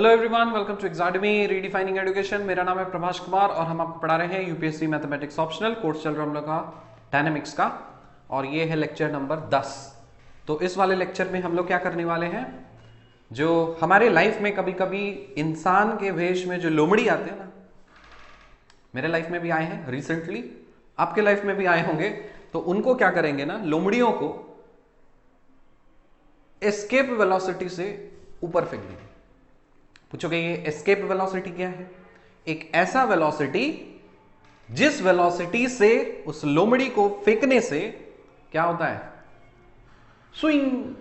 Hello everyone, welcome to Exadmy redefining education. मेरा नाम है प्रभाष कुमार और हम आपको पढ़ा रहे हैं यूपीएससी मैथमेटिक्स ऑप्शनल। कोर्स चल रहा है हम लोग का डायनेमिक्स का और ये है लेक्चर नंबर 10। तो इस वाले लेक्चर में हम लोग क्या करने वाले हैं, जो हमारे लाइफ में कभी कभी इंसान के वेश में जो लोमड़ी आते हैं ना, मेरे लाइफ में भी आए हैं रिसेंटली, आपके लाइफ में भी आए होंगे। तो उनको क्या करेंगे ना, लोमड़ियों को एस्केप वेलोसिटी से ऊपर फेंक देंगे। पूछोगे ये एस्केप वेलोसिटी क्या है? एक ऐसा वेलोसिटी जिस वेलोसिटी से उस लोमड़ी को फेंकने से क्या होता है, स्विंग,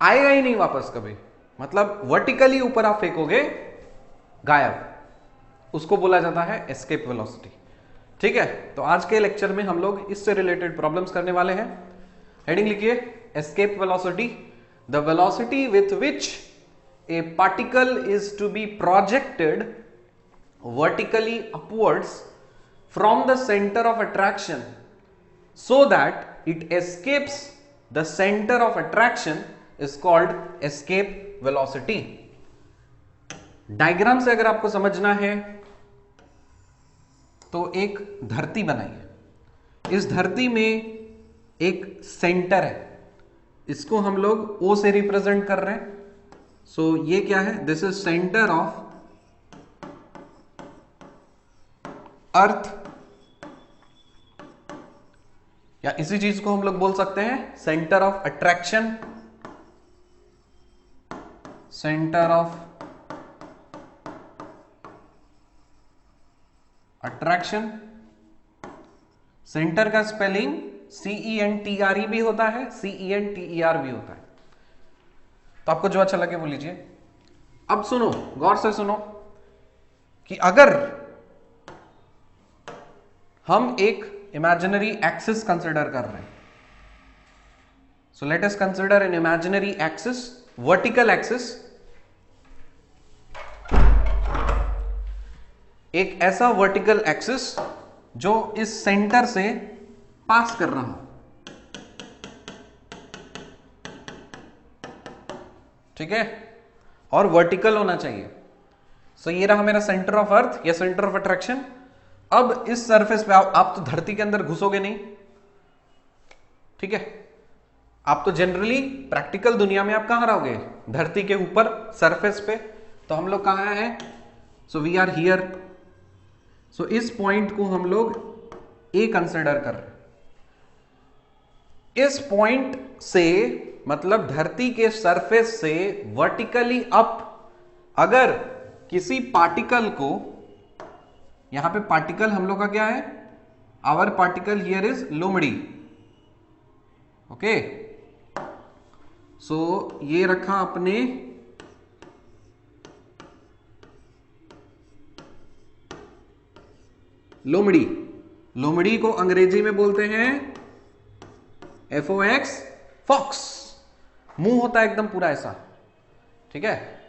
आएगा ही नहीं वापस कभी। मतलब वर्टिकली ऊपर आप फेंकोगे, गायब, उसको बोला जाता है एस्केप वेलोसिटी। ठीक है, तो आज के लेक्चर में हम लोग इससे रिलेटेड प्रॉब्लम्स करने वाले हैं। हेडिंग लिखिए, escape velocity, the velocity with which a particle is to be projected vertically upwards from the center of attraction so that it escapes the center of attraction is called escape velocity। Diagram से अगर आपको समझना है तो एक धरती बनाइए। इस धरती में एक सेंटर है, इसको हम लोग O से रिप्रेजेंट कर रहे हैं। सो ये क्या है, this is centre of earth, या इसी चीज को हम लोग बोल सकते हैं centre of attraction, centre of attraction. Centre का स्पेलिंग CENTRE भी होता है, CENTER भी होता है। तो आपको जो अच्छा लगे वो लीजिए। अब सुनो, गौर से सुनो कि अगर हम एक इमेजिनरी एक्सिस कंसिडर कर रहे हैं, so let us consider an imaginary axis, vertical axis, एक ऐसा वर्टिकल एक्सिस जो इस सेंटर से पास कर रहा हूं। ठीक है, और वर्टिकल होना चाहिए। सो ये रहा मेरा सेंटर ऑफ अर्थ या सेंटर ऑफ अट्रैक्शन। अब इस सरफेस पे आप तो धरती के अंदर घुसोगे नहीं, ठीक है, आप तो जनरली प्रैक्टिकल दुनिया में आप कहां रहोगे, धरती के ऊपर सरफेस पे। तो हम लोग कहां हैं, सो वी आर हियर। सो इस पॉइंट को हम लोग ए कंसिडर कर रहे हैं। इस पॉइंट से मतलब धरती के सरफेस से वर्टिकली अप अगर किसी पार्टिकल को, यहां पे पार्टिकल हम लोग का क्या है, आवर पार्टिकल हियर इज लोमड़ी। ओके, सो ये रखा अपने लोमड़ी। लोमड़ी को अंग्रेजी में बोलते हैं FOX, फॉक्स। मुंह होता है एकदम पूरा ऐसा, ठीक है।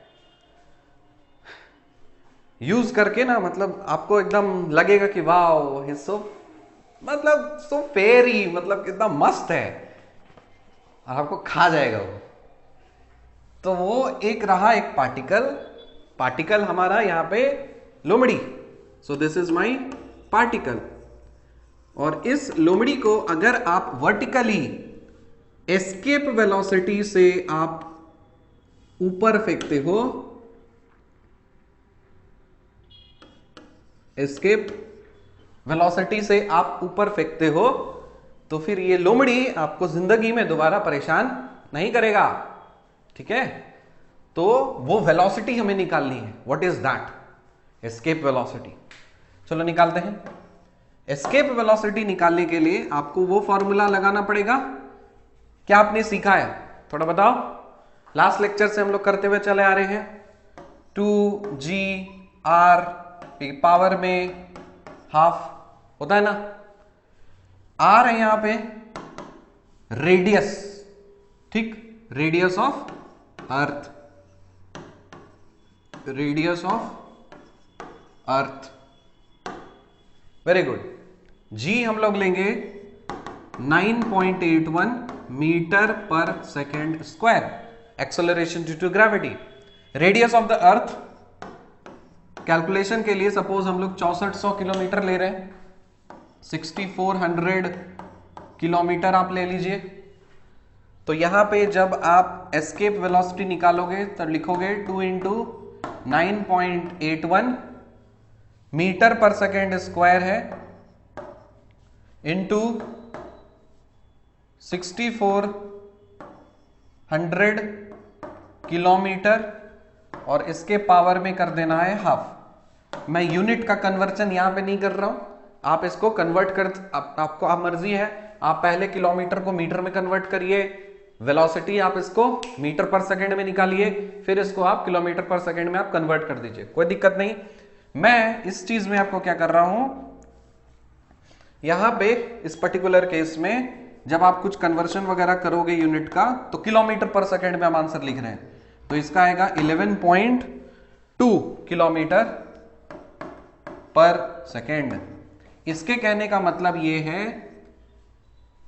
यूज करके ना, मतलब आपको एकदम लगेगा कि वाओ ही सो, मतलब सो फेरी, मतलब कितना मस्त है और आपको खा जाएगा वो। तो वो एक रहा एक पार्टिकल हमारा यहां पे लोमड़ी। सो दिस इज माई पार्टिकल। और इस लोमड़ी को अगर आप वर्टिकली एस्केप वेलोसिटी से आप ऊपर फेंकते हो, एस्केप वेलोसिटी से आप ऊपर फेंकते हो, तो फिर ये लोमड़ी आपको जिंदगी में दोबारा परेशान नहीं करेगा। ठीक है, तो वो वेलोसिटी हमें निकालनी है। What is that? Escape velocity. चलो निकालते हैं। एस्केप वेलोसिटी निकालने के लिए आपको वो फॉर्मूला लगाना पड़ेगा। क्या आपने सीखा है थोड़ा बताओ? लास्ट लेक्चर से हम लोग करते हुए चले आ रहे हैं, 2GR पावर में हाफ होता है ना। R है यहां पे रेडियस, ठीक, radius of earth, radius of earth. Very good. G हम लोग लेंगे 9.81 metre per second square, acceleration due to gravity. Radius of the earth calculation के लिए सपोज हम लोग 6400 किलोमीटर ले रहे हैं, 6400 किलोमीटर आप ले लीजिए। तो यहां पे जब आप एस्केप वेलोसिटी निकालोगे तो लिखोगे 2 into 9.81 metre per second square है इंटू 6400 किलोमीटर और इसके पावर में कर देना है हाफ। मैं यूनिट का कन्वर्जन यहां पे नहीं कर रहा हूं, आप इसको कन्वर्ट कर आपको आप मर्जी है, आप पहले किलोमीटर को मीटर में कन्वर्ट करिए, वेलोसिटी आप इसको मीटर पर सेकंड में निकालिए, फिर इसको आप किलोमीटर पर सेकंड में आप कन्वर्ट कर दीजिए, कोई दिक्कत नहीं। मैं इस चीज में आपको क्या कर रहा हूं, यहां पे इस पर्टिकुलर केस में जब आप कुछ कन्वर्शन वगैरह करोगे यूनिट का तो किलोमीटर पर सेकंड में हम आंसर लिख रहे हैं, तो इसका आएगा 11.2 किलोमीटर पर सेकेंड। इसके कहने का मतलब यह है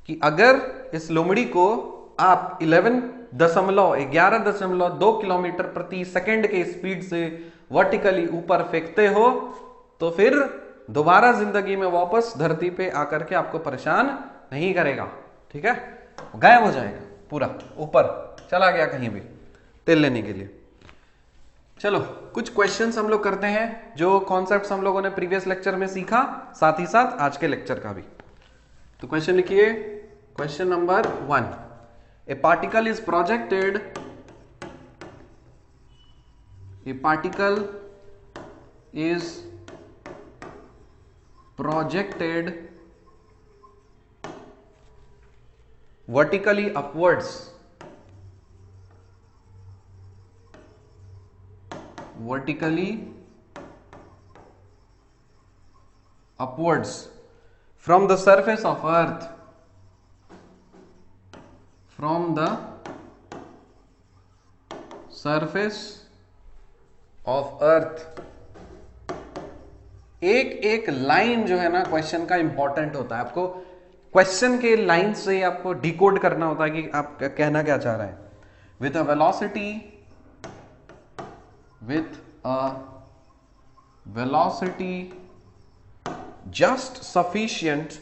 कि अगर इस लोमड़ी को आप 11.2 किलोमीटर प्रति सेकेंड के स्पीड से वर्टिकली ऊपर फेंकते हो तो फिर दोबारा जिंदगी में वापस धरती पे आकर के आपको परेशान नहीं करेगा, ठीक है, गायब हो जाएगा, पूरा ऊपर चला गया कहीं भी तेल लेने के लिए। चलो कुछ क्वेश्चंस हम लोग करते हैं, जो कॉन्सेप्ट्स हम लोगों ने प्रीवियस लेक्चर में सीखा, साथ ही साथ आज के लेक्चर का भी। तो क्वेश्चन लिखिए, question number 1, A particle is projected, A particle is projected vertically upwards from the surface of earth, from the surface of earth। एक लाइन जो है ना क्वेश्चन का इंपॉर्टेंट होता है, आपको क्वेश्चन के लाइन से आपको डिकोड करना होता है कि आप कहना क्या चाह रहे हैं। With a velocity just sufficient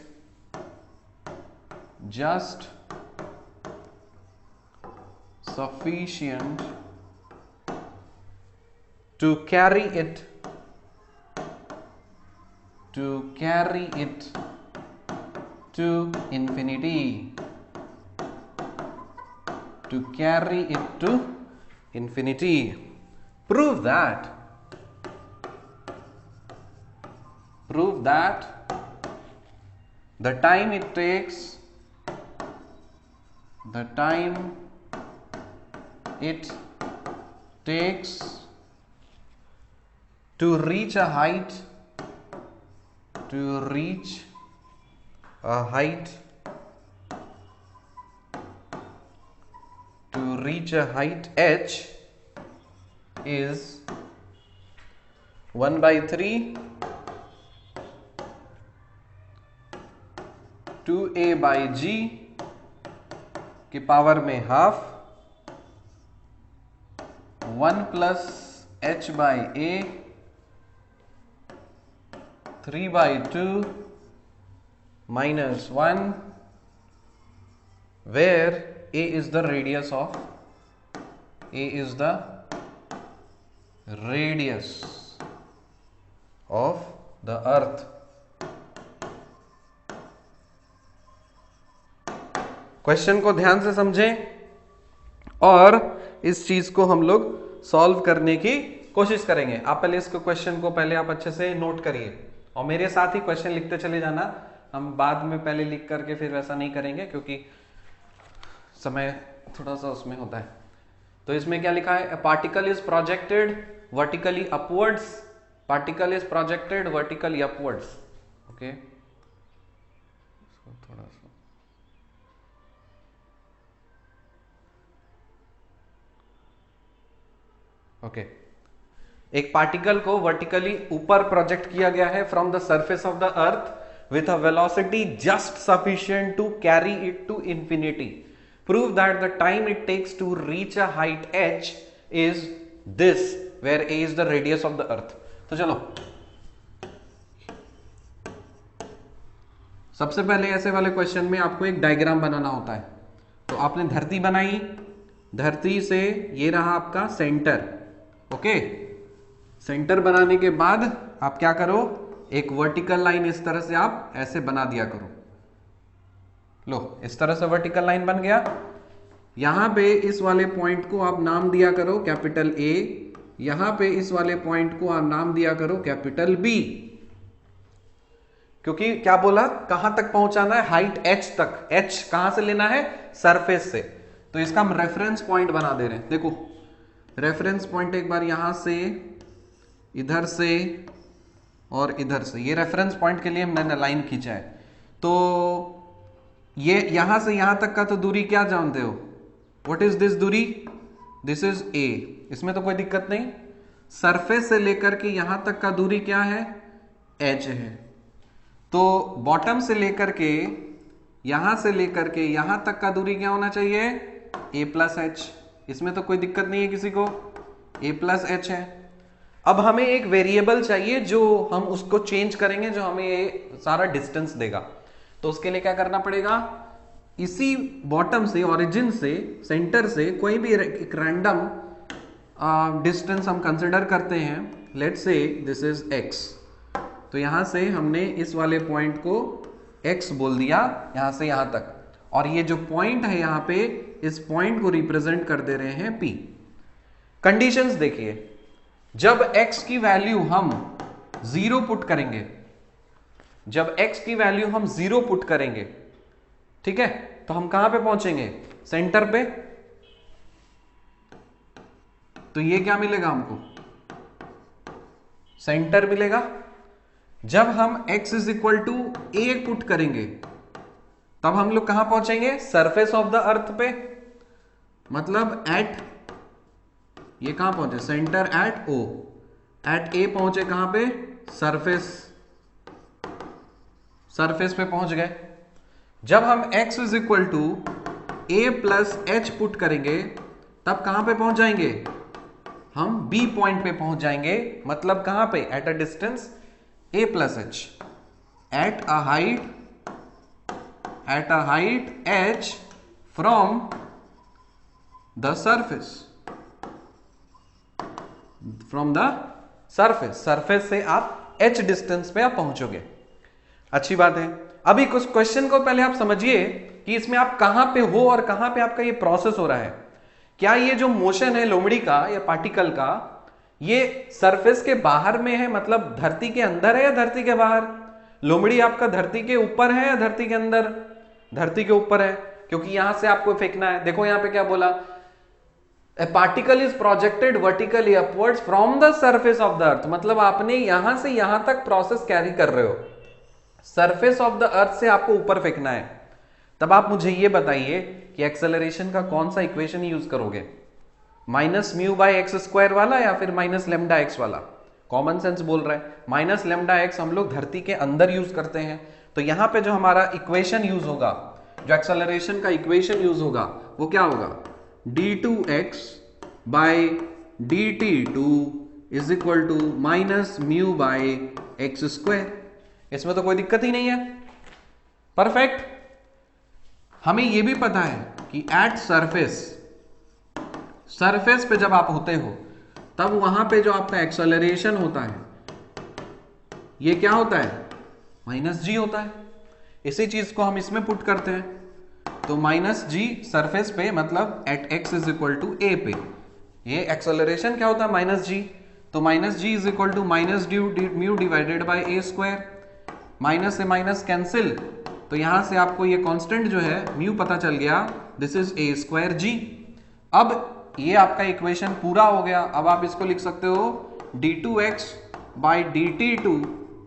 to carry it to infinity, prove that the time it takes to reach a height h is 1/3 2a by g के पावर में half 1 plus h by a 3/2 minus 1, where a is the radius of the earth। Question को ध्यान से समझें और इस चीज को हम लोग सॉल्व करने की कोशिश करेंगे। आप पहले इसको क्वेश्चन को पहले आप अच्छे से नोट करिए और मेरे साथ ही क्वेश्चन लिखते चले जाना। हम बाद में पहले लिख करके फिर वैसा नहीं करेंगे क्योंकि समय थोड़ा सा उसमें होता है। तो इसमें क्या लिखा है, particle is projected vertically upwards, okay. थोड़ा सा ओके एक पार्टिकल को वर्टिकली ऊपर प्रोजेक्ट किया गया है from the surface of the earth with a velocity just sufficient to carry it to infinity. Prove that the time it takes to reach a height h is this where a is the radius of the earth. तो चलो सबसे पहले ऐसे वाले question में आपको एक diagram बनाना होता है। तो आपने धरती बनाई, धरती से ये रहा आपका सेंटर, ओके। सेंटर बनाने के बाद आप क्या करो, एक वर्टिकल लाइन इस तरह से आप ऐसे बना दिया करो। लो इस तरह से वर्टिकल लाइन बन गया। यहां पे इस वाले पॉइंट को आप नाम दिया करो कैपिटल ए, यहां पे इस वाले पॉइंट को आप नाम दिया करो कैपिटल बी। क्योंकि क्या बोला, कहां तक पहुंचाना है, हाइट h तक। h कहां से लेना है, सरफेस से। तो इसका हम रेफरेंस पॉइंट बना दे रहे हैं। देखो रेफरेंस पॉइंट एक बार यहां से, इधर से और इधर से, ये रेफरेंस पॉइंट के लिए मैंने लाइन खींचा है। तो ये यहां से यहां तक का तो दूरी क्या जानते हो, व्हाट इज दिस दूरी, दिस इज a। इसमें तो कोई दिक्कत नहीं। सरफेस से लेकर के यहां तक का दूरी क्या है, h है। तो बॉटम से लेकर के यहां से लेकर के यहां तक का दूरी क्या होना चाहिए, a प्लस एच। इसमें तो कोई दिक्कत नहीं है किसी को, a प्लस एच है। अब हमें एक वेरिएबल चाहिए जो हम उसको चेंज करेंगे, जो हमें ये सारा डिस्टेंस देगा। तो उसके लिए क्या करना पड़ेगा, इसी बॉटम से, ओरिजिन से, सेंटर से कोई भी एक रैंडम डिस्टेंस हम कंसिडर करते हैं। Let's say this is x। तो यहां से हमने इस वाले पॉइंट को x बोल दिया, यहां से यहां तक। और ये जो पॉइंट है यहां पे, इस पॉइंट को रिप्रेजेंट कर दे रहे हैं p। कंडीशंस देखिए, जब x की वैल्यू हम 0 पुट करेंगे, जब x की वैल्यू हम 0 पुट करेंगे, ठीक है, तो हम कहां पे पहुंचेंगे, सेंटर पे। तो ये क्या मिलेगा हमको, सेंटर मिलेगा। जब हम x is equal to a put करेंगे, तब हम लोग कहां पहुंचेंगे, सरफेस ऑफ द अर्थ पे। मतलब एट, ये कहां पहुंचे, centre at o, at a पहुंचे कहां पे, सरफेस, सरफेस पे पहुंच गए। जब हम x is equal to a plus h put करेंगे, तब कहां पे पहुंच जाएंगे, हम b पॉइंट पे पहुंच जाएंगे। मतलब कहां पे, eight a distance a plus H, at a height h from the surface, from the surface. Surface से आप h डिस्टेंस पे आप पहुंचोगे। अच्छी बात है। अभी कुछ क्वेश्चन को पहले आप समझिए कि इसमें आप कहां पे हो और कहां पे आपका ये प्रोसेस हो रहा है। क्या ये जो मोशन है लोमड़ी का या पार्टिकल का, ये सरफेस के बाहर में है, मतलब धरती के अंदर है या धरती के बाहर। लोमड़ी आपका धरती के ऊपर है या धरती के अंदर, धरती के ऊपर है, क्योंकि यहां से आपको फेंकना है। देखो यहां पे क्या बोला, ए particle is projected vertically upwards from the surface of the अर्थ। मतलब आपने यहां से यहां तक प्रोसेस कैरी कर रहे हो, सरफेस ऑफ द अर्थ से आपको ऊपर फेंकना है। तब आप मुझे ये बताइए कि एक्सेलरेशन का कौन सा इक्वेशन यूज करोगे, minus mu by x square वाला या फिर माइनस लेमडा एक्स वाला। कॉमन सेंस बोल रहा है, माइनस लेमडा एक्स हम लोग धरती के अंदर यूज करते हैं। तो यहां पे जो हमारा इक्वेशन यूज होगा, जो एक्सेलरेशन का इक्वेशन यूज होगा, वो क्या होगा, d2x by dt2 is equal to minus mu by x square. इसमें तो कोई दिक्कत ही नहीं है, परफेक्ट। हमें यह भी पता है कि एट सरफेस, सरफेस पे जब आप होते हो, तब वहां पे जो आपका एक्सेलरेशन होता है, ये क्या होता है, माइनस जी होता है। इसी चीज को हम इसमें पुट करते हैं। तो माइनस जी सरफेस पे, मतलब at X is equal to A पे, ये एक्सेलरेशन क्या होता है, माइनस जी। तो minus ji is equal to minus mu divided by A square. Minus से माइनस कैंसिल, तो यहां से आपको ये कांस्टेंट जो है म्यू पता चल गया, दिस इज ए स्क्वायर जी। अब ये आपका इक्वेशन पूरा हो गया। अब आप इसको लिख सकते हो d2x by dt2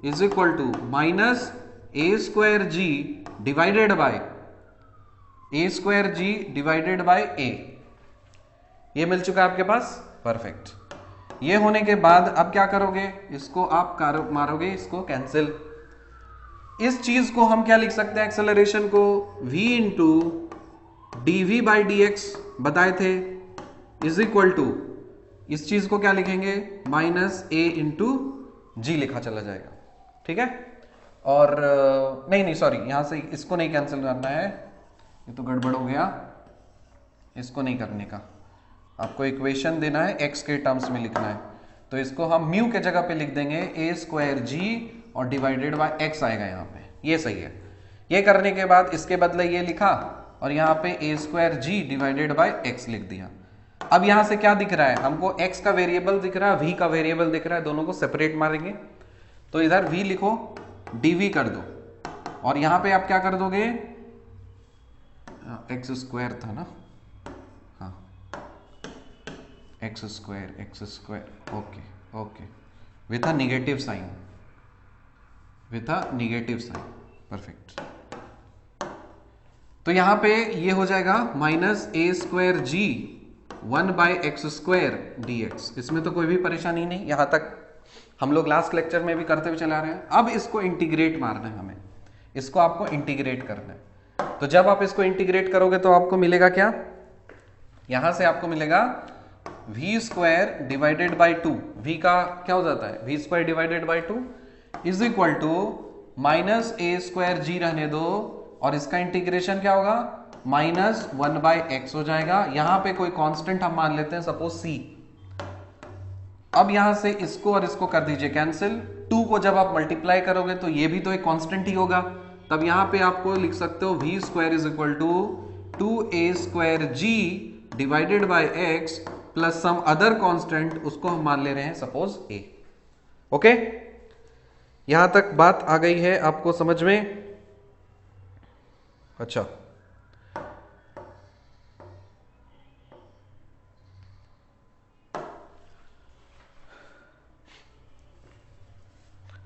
is equal to minus A square ji divided by A square ji divided by A. ये मिल चुका है आपके पास, परफेक्ट। ये होने के बाद अब क्या करोगे, इसको आप मारोगे, इसको कैंसिल। इस चीज को हम क्या लिख सकते हैं, एक्सेलरेशन को v into D v by D x बताए थे, इज इक्वल टू इस चीज को क्या लिखेंगे, माइनस ए इंटू जी लिखा चला जाएगा, ठीक है। और नहीं सॉरी, यहां से इसको नहीं कैंसिल करना है, ये तो गड़बड़ हो गया, इसको नहीं करने का, आपको इक्वेशन देना है एक्स के टर्म्स में लिखना है, तो इसको हम म्यू के जगह पे लिख देंगे ए स्क्वायर जी और डिवाइडेड बाय एक्स आएगा यहाँ पे, ये सही है। ये करने के बाद इसके बदले ये लिखा और यहाँ पे A square ji divided by X लिख दिया। अब यहाँ से क्या दिख रहा है हमको, x का वेरिएबल दिख रहा है, v का वेरिएबल दिख रहा है, दोनों को सेपरेट मारेंगे तो इधर v लिखो, dv कर दो, और यहाँ पे आप क्या कर दोगे, एक्स स्क्वायर था ना, हाँ x square, okay with a negative sign, perfect. तो यहां पे ये हो जाएगा minus A square g 1 by x square d x, इसमें तो कोई भी परेशानी नहीं, यहां तक हम लोग लास्ट लेक्चर में भी करते हुए चला रहे हैं। अब इसको इंटीग्रेट मारना है हमें, इसको आपको इंटीग्रेट करना है। तो जब आप इसको इंटीग्रेट करोगे तो आपको मिलेगा क्या, यहां से आपको मिलेगा v square divided by 2, v का क्या हो जाता है, v square divided by 2 is equal to minus A square G रहने दो, और इसका इंटीग्रेशन क्या होगा, माइनस 1 बाय एक्स हो जाएगा। यहां पे कोई कांस्टेंट हम मान लेते हैं, सपोज c। अब यहां से इसको और इसको कर दीजिए कैंसिल, 2 को जब आप मल्टीप्लाई करोगे तो ये भी तो एक कांस्टेंट ही होगा, तब यहां पे आपको लिख सकते हो v square is equal to 2a square ji divided by x plus some other constant, उसको हम मान ले रहे हैं सपोज a। ओके, यहां तक बात आ गई है आपको समझ में? अच्छा,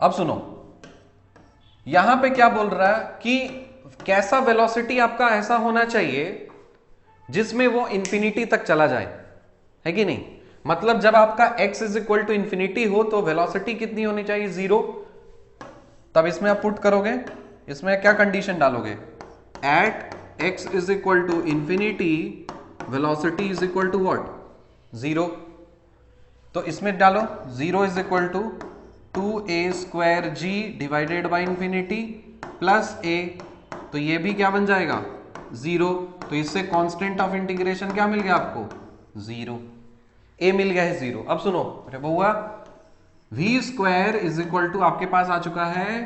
अब सुनो, यहां पे क्या बोल रहा है कि कैसा वेलोसिटी आपका ऐसा होना चाहिए जिसमें वो इंफिनिटी तक चला जाए, है कि नहीं? मतलब जब आपका x is equal to infinity हो तो वेलोसिटी कितनी होनी चाहिए, 0। तब इसमें आप पुट करोगे, इसमें क्या कंडीशन डालोगे, at x is equal to infinity velocity is equal to what, 0। तो इसमें डालो 0 is equal to 2a square ji divided by infinity plus a, तो ये भी क्या बन जाएगा, 0। तो इससे कांस्टेंट ऑफ इंटीग्रेशन क्या मिल गया आपको, 0, a मिल गया है 0। अब सुनो, अरे बहुआ, v square is equal to आपके पास आ चुका है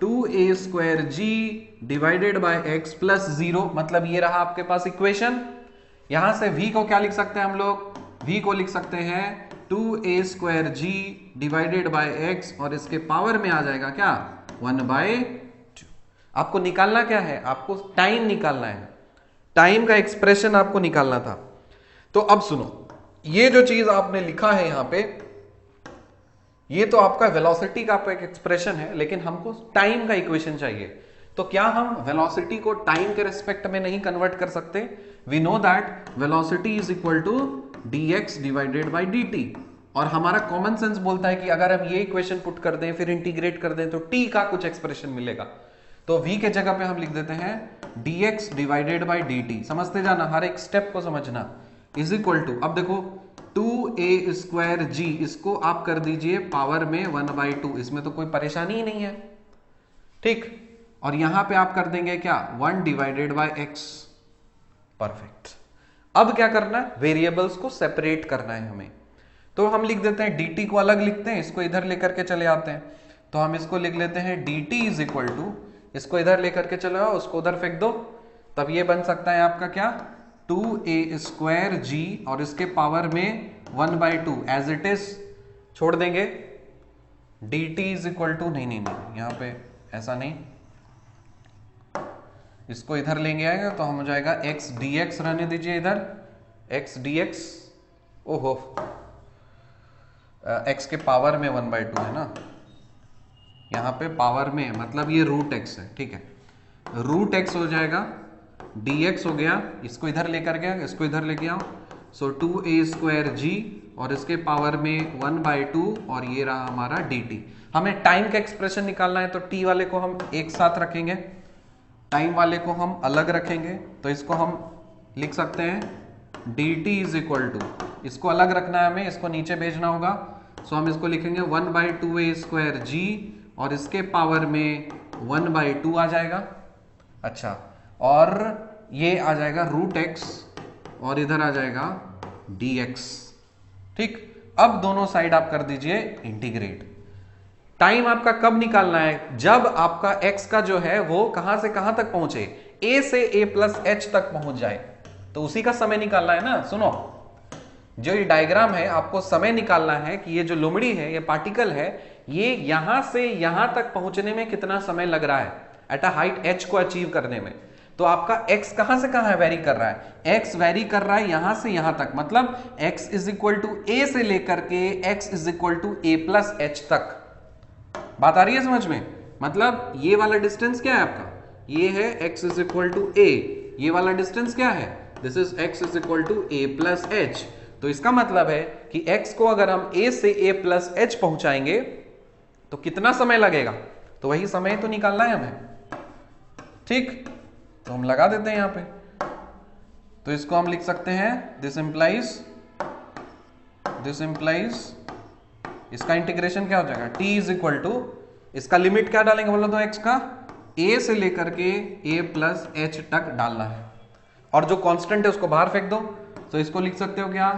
2a square ji divided by x plus 0, मतलब ये रहा आपके पास इक्वेशन। यहां से v को क्या लिख सकते हैं हम लोग, v को लिख सकते हैं 2a square ji divided by x, और इसके पावर में आ जाएगा क्या, 1/2। आपको निकालना क्या है, आपको टाइम निकालना है, टाइम का एक्सप्रेशन आपको निकालना था। तो अब सुनो, ये जो चीज आपने लिखा है यहां पे, ये तो आपका वेलोसिटी का एक एक्सप्रेशन है, लेकिन हमको टाइम का इक्वेशन चाहिए। तो क्या हम वेलोसिटी को टाइम के रिस्पेक्ट में नहीं कन्वर्ट कर सकते? We know that velocity is equal to dx divided by dt, और हमारा कॉमन सेंस बोलता है कि अगर हम ये इक्वेशन पुट कर दें फिर इंटीग्रेट कर दें तो t का कुछ एक्सप्रेशन मिलेगा। तो v के जगह पे हम लिख देते हैं dx डिवाइडेड बाई dt, समझते जाना, हर एक स्टेप को समझना, इज इक्वल टू, अब देखो 2a स्क्वायर जी, इसको आप कर दीजिए पावर में 1/2, इसमें तो कोई परेशानी ही नहीं है, ठीक। और यहां पे आप कर देंगे क्या, 1 डिवाइडेड बाई एक्स, परफेक्ट। अब क्या करना है, वेरिएबल्स को सेपरेट करना है हमें, तो हम लिख देते हैं dt को अलग लिखते हैं, इसको इधर लेकर के चले आते हैं, तो हम इसको लिख लेते हैं dt इज इक्वल टू, इसको इधर लेकर के चले आओ, उसको उधर फेंक दो, तब ये बन सकता है आपका क्या, 2a स्क्वायर जी, और इसके पावर में 1/2 एज इट इज छोड़ देंगे, dt इज इक्वल टू, नहीं यहाँ पे ऐसा नहीं, इसको इधर लेंगे आएगा तो हम हो जाएगा x dx, रहने दीजिए इधर x dx, ओहो x के पावर में 1/2 है ना, यहाँ पे पावर में मतलब ये रूट x है, ठीक है, रूट x हो जाएगा, dx हो गया, इसको इधर लेकर गया, इसको इधर लेके आओ, सो 2a स्क्वायर जी, और इसके पावर में 1/2, और ये रहा हमारा dt। हमें टाइम का एक्सप्रेशन निकालना है, तो t वाले को हम एक साथ रखेंगे, टाइम वाले को हम अलग रखेंगे, तो इसको हम लिख सकते हैं d t is equal to, इसको अलग रखना है हमें, इसको नीचे भेजना होगा। सो हम इसको लिखेंगे 1/2a² जी, और इसके पावर में 1/2 आ जाएगा। अच्छा, और ये आ जाएगा √x, और इधर आ जाएगा dx। ठीक, अब दोनों साइड आप कर दीजिए इंटीग्रेट। टाइम आपका कब निकालना है? जब आपका x का जो है वो कहां से कहां तक पहुंचे, a से a+h तक पहुंच जाए, तो उसी का समय निकालना है ना। सुनो, जो ये डायग्राम है आपको समय निकालना है कि ये जो लोमड़ी है, ये पार्टिकल है, ये यहां से यहां तक पहुंचने में कितना समय लग रहा है एट अ हाइट h को अचीव करने में। तो आपका x कहां से कहां वेरी कर रहा है? x वेरी कर रहा है यहां से यहां तक, मतलब x is equal to a से लेकर के x is equal to a+h तक। बात आ रही है समझ में? मतलब ये वाला डिस्टेंस क्या है आपका? ये है x is equal to a। ये वाला डिस्टेंस क्या है? This is x is equal to a+h। तो इसका मतलब है कि x को अगर हम a से a+h पहुंचाएंगे तो कितना समय लगेगा, तो वही समय तो निकालना है हमें। ठीक, तो हम लगा देते हैं यहां पे। तो इसको हम लिख सकते हैं दिस इंप्लाइज इसका इंटीग्रेशन क्या हो जाएगा? t इज इक्वल टू, इसका लिमिट क्या डालेंगे बोलो तो x का a से लेकर के a+h तक डालना है, और जो कांस्टेंट है उसको बाहर फेंक दो। तो इसको लिख सकते हो क्या?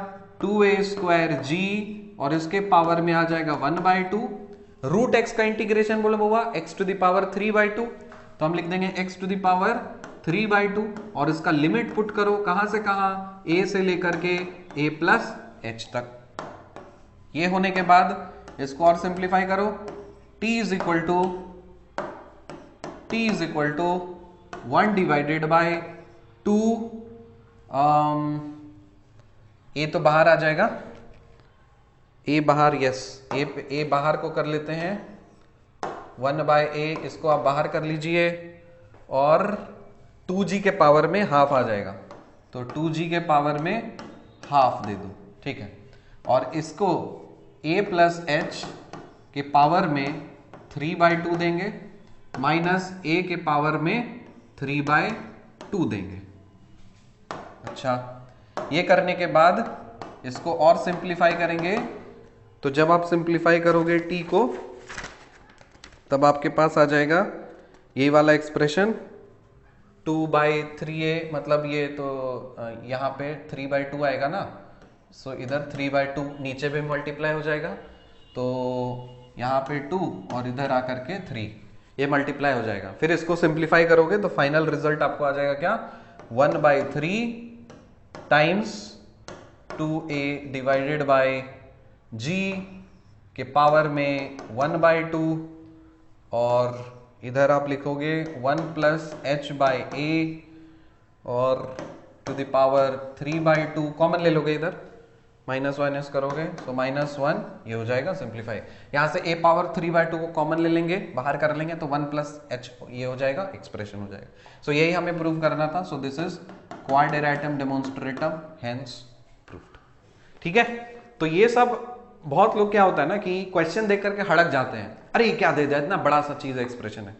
2a² g, और इसके पावर में आ जाएगा 1/2। √x का इंटीग्रेशन बोलो बाबा x टू द पावर 3/2, तो हम लिख देंगे x टू द पावर 3/2, और इसका लिमिट पुट करो कहां से कहां, a से लेकर के a+h तक। ये होने के बाद इसको और सिंप्लीफाई करो, t is equal to 1/2, a तो बाहर आ जाएगा, a बाहर, यस a बाहर को कर लेते हैं 1/a, इसको आप बाहर कर लीजिए, और 2g के पावर में हाफ आ जाएगा, तो 2g के पावर में हाफ दे दो। ठीक है, और इसको a+h के पावर में 3/2 देंगे, माइनस a के पावर में 3/2 देंगे। अच्छा, ये करने के बाद इसको और सिंप्लीफाई करेंगे, तो जब आप सिंप्लीफाई करोगे t को, तब आपके पास आ जाएगा ये वाला एक्सप्रेशन 2/3a, मतलब ये तो यहाँ पे 3/2 आएगा ना, सो इधर 3/2 नीचे भी मल्टीप्लाई हो जाएगा, तो यहाँ पे 2 और इधर आकर के 3, ये मल्टीप्लाई हो जाएगा। फिर इसको सिंप्लीफाई करोगे तो फाइनल रिजल्ट आपको आ जाएगा क्या? 1/3 times 2a divided by g के पावर में 1/2, और इधर आप लिखोगे 1+h/a, और टू द पावर 3/2 कॉमन ले लोगे, इधर माइनस माइनस करोगे तो -1, ये हो जाएगा सिंप्लीफाई। यहां से a पावर 3/2 को कॉमन ले लेंगे, बाहर कर लेंगे, तो 1+h ये हो जाएगा, एक्सप्रेशन हो जाएगा। सो यही हमें प्रूव करना था। So this is quadratum demonstratum, hence proved. ठीक है, तो ये सब बहुत लोग क्या होता है ना कि क्वेश्चन देख करके हड़क जाते हैं, अरे क्या दे दिया, इतना बड़ा सा चीज एक्सप्रेशन है।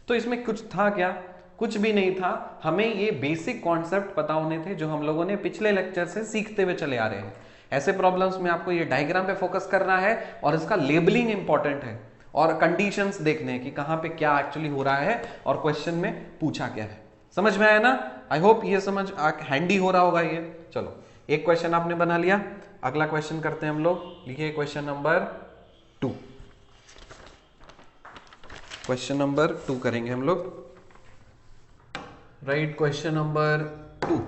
तो इसमें कुछ था क्या? कुछ भी नहीं था। हमें ये बेसिक कॉन्सेप्ट पता होने थे जो हम लोगों ने पिछले लेक्चर से सीखते हुए चले आ रहे हैं। ऐसे प्रॉब्लम्स में आपको ये डायग्राम पे फोकस करना है, और इसका लेबलिंग इंपॉर्टेंट है, और कंडीशंस देखने हैं कि कहां पे क्या एक्चुअली हो रहा है और क्वेश्चन में पूछा क्या है। समझ में आया ना? आई होप ये समझ हैंडी हो रहा होगा ये। चलो, एक क्वेश्चन आपने बना लिया, अगला क्वेश्चन करते हैं हम लोग। लिखिए क्वेश्चन नंबर 2। क्वेश्चन नंबर 2 करेंगे हम लोग। Right, question number 2।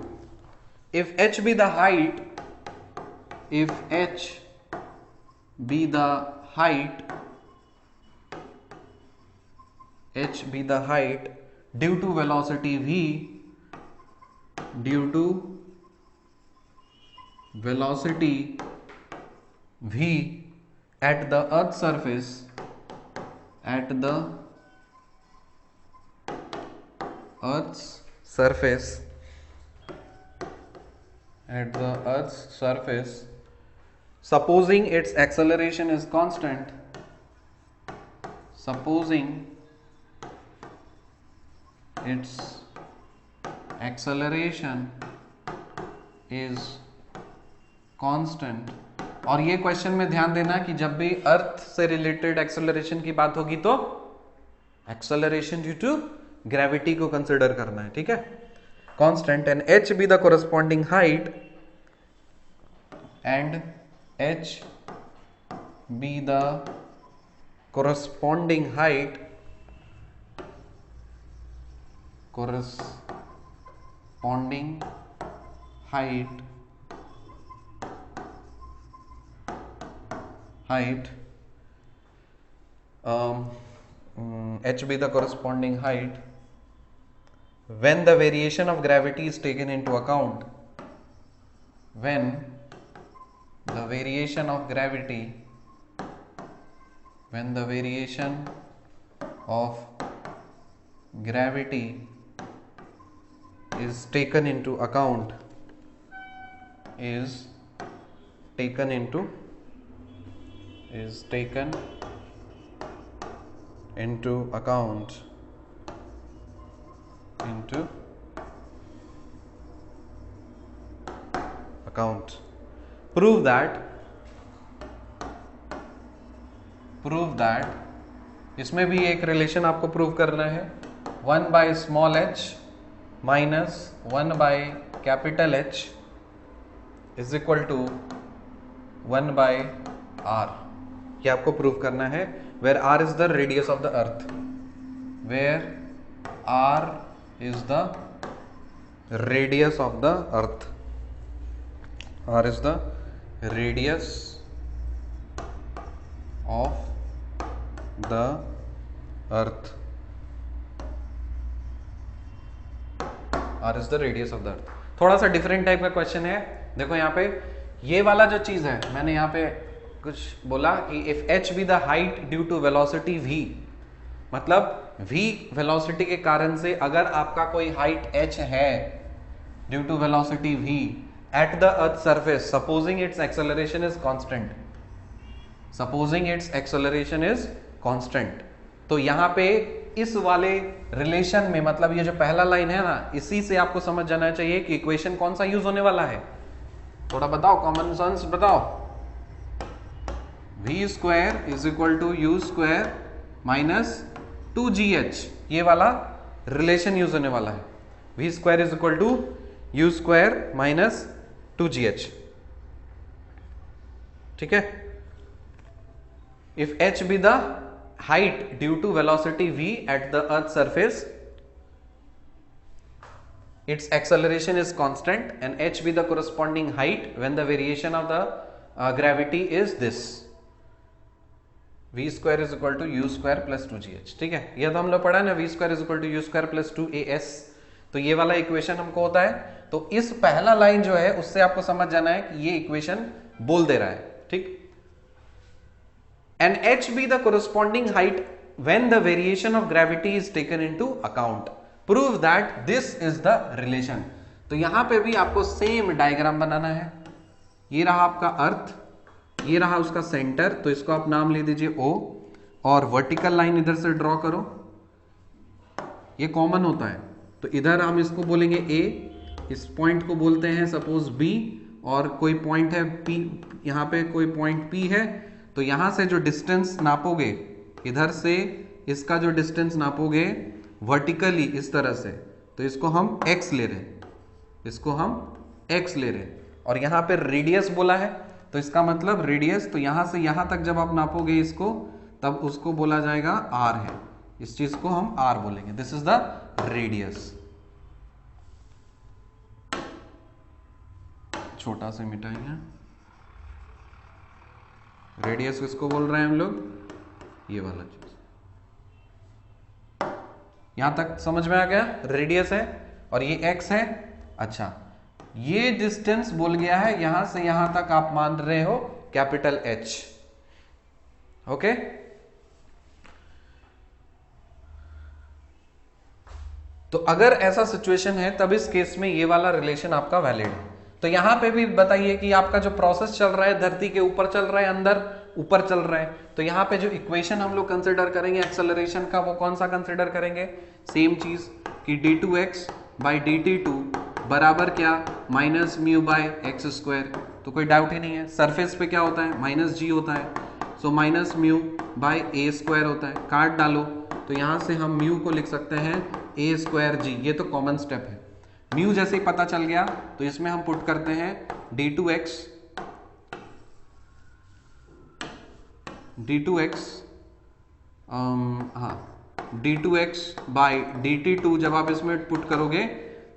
If h be the height, if h be the height, h be the height due to velocity v, due to velocity v at the earth surface, at the earth's surface, at the earth's surface, supposing its acceleration is constant, supposing its acceleration is constant. और ये question में ध्यान देना कि जब भी अर्थ से related acceleration की बात होगी तो एक्सेलरेशन ड्यू टू ग्रेविटी को कंसिडर करना है, ठीक है। Constant and h be the corresponding height and h be the corresponding height h be the corresponding height when the variation of gravity is taken into account, when the variation of gravity is taken into account, prove that इसमें भी एक relation आपको prove करना है, 1 by small h minus 1 by capital H is equal to 1 by r। ये आपको prove करना है, where r is the radius of the earth, where r is the radius of the earth, r is the radius of the earth, r is the radius of the earth। थोड़ा सा different type का question है। देखो यहाँ पे ये वाला जो चीज है, मैंने यहाँ पे कुछ बोला कि if h be the height due to velocity v, मतलब v वेलोसिटी के कारण से अगर आपका कोई हाइट h है due to velocity v at the earth surface, supposing its acceleration is constant, तो यहाँ पे इस वाले रिलेशन में, मतलब ये जो पहला लाइन है ना, इसी से आपको समझ जाना चाहिए कि इक्वेशन कौन सा यूज होने वाला है। थोड़ा बताओ, कॉमन सेंस बताओ। v square is equal to u square minus 2gh, ये वाला रिलेशन यूज होने वाला है। v square is equal to u square minus 2gh, ठीक है। If h be the height due to velocity v at the earth surface, its acceleration is constant, and h be the corresponding height when the variation of the gravity is this, v square is equal to u square plus 2gh, ठीक है। यह तो हम लोग पढ़ा ना, v square is equal to u square plus 2as, तो ये वाला इक्वेशन हमको होता है। तो इस पहला लाइन जो है उससे आपको समझ जाना है कि ये इक्वेशन बोल दे रहा है, ठीक। and h be the corresponding height when the variation of gravity is taken into account, prove that this is the relation। तो यहां पे भी आपको सेम डायग्राम बनाना है। ये रहा आपका अर्थ, ये रहा उसका सेंटर, तो इसको आप नाम ले दीजिए O, और वर्टिकल लाइन इधर से ड्रॉ करो, ये कॉमन होता है, तो इधर हम इसको बोलेंगे A, इस पॉइंट को बोलते हैं सपोज B, और कोई पॉइंट है P, यहाँ पे कोई पॉइंट P है, तो यहां से जो डिस्टेंस नापोगे, इधर से इसका जो डिस्टेंस नापोगे वर्टिकली इस तरह से, तो इसको हम x ले रहे हैं, और यहां पे रेडियस बोला है, तो इसका मतलब रेडियस, तो यहां से यहां तक जब आप नापोगे इसको, तब उसको बोला जाएगा r है, इस चीज को हम r बोलेंगे, दिस इज द रेडियस। छोटा से मिटाएंगे, रेडियस किसको बोल रहे हैं हम लोग, ये वाला चीज। यहां तक समझ में आ गया, रेडियस है और ये x है। अच्छा, ये डिस्टेंस बोल गया है यहां से यहां तक, आप मान रहे हो कैपिटल H, ओके। तो अगर ऐसा सिचुएशन है तब इस केस में ये वाला रिलेशन आपका वैलिड है। तो यहां पे भी बताइए कि आपका जो प्रोसेस चल रहा है धरती के ऊपर चल रहा है, अंदर ऊपर चल रहा है, तो यहां पे जो इक्वेशन हम लोग कंसिडर करेंगे एक्सेलरेशन का, वो कौन सा कंसिडर करेंगे, सेम चीज कि d2x by dt2 बराबर क्या, minus mu by x square. तो कोई डाउट ही नहीं है, सरफेस पे क्या होता है, माइनस जी होता है, so minus mu by A square होता है। काट डालो तो यहां से हम म्यू को लिख सकते हैं ए स्क्वायर जी, ये तो कॉमन स्टेप है। म्यू जैसे ही पता चल गया तो इसमें हम पुट करते हैं d2x d2x बाई dt2 जब आप इसमें पुट करोगे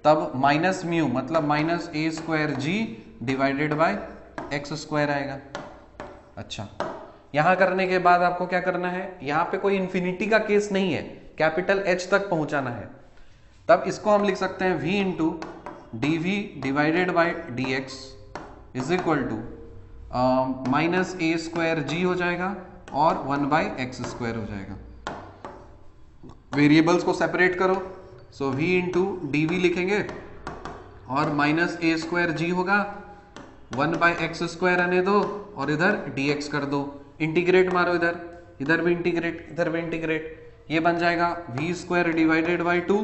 तब माइनस म्यू मतलब minus A square ji divided by x square आएगा। अच्छा, यहां करने के बाद आपको क्या करना है, यहां पे कोई इंफिनिटी का केस नहीं है, कैपिटल एच तक पहुंचाना है। तब इसको हम लिख सकते हैं v into D V divided by D x is equal to minus A square जी हो जाएगा और 1 बाई एक्स स्क्वायर हो जाएगा। वेरिएबल्स को सेपरेट करो, सो v इंटू डी वी लिखेंगे और माइनस ए स्क्वायर जी होगा, 1 बाई एक्स स्क्वायर आने दो और इधर dx कर दो, इंटीग्रेट मारो, इधर भी इंटीग्रेट, इधर भी इंटीग्रेट, ये बन जाएगा v square divided by 2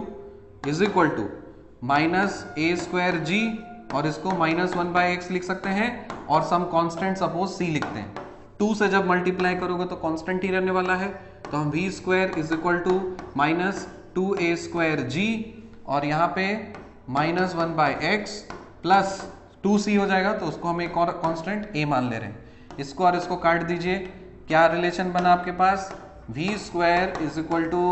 is equal to minus A square g और इसको माइनस 1 बाई एक्स लिख सकते हैं और सम कांस्टेंट सपोज c लिखते हैं। 2 से जब मल्टीप्लाई करोगे तो कांस्टेंट ही रहने वाला है, तो हम v square is equal to minus 2a square g और यहाँ पे minus 1 by x plus 2c हो जाएगा, तो उसको हम एक और कांस्टेंट a मान ले रहे हैं। इसको और इसको काट दीजिए, क्या रिलेशन बना आपके पास, v square is equal to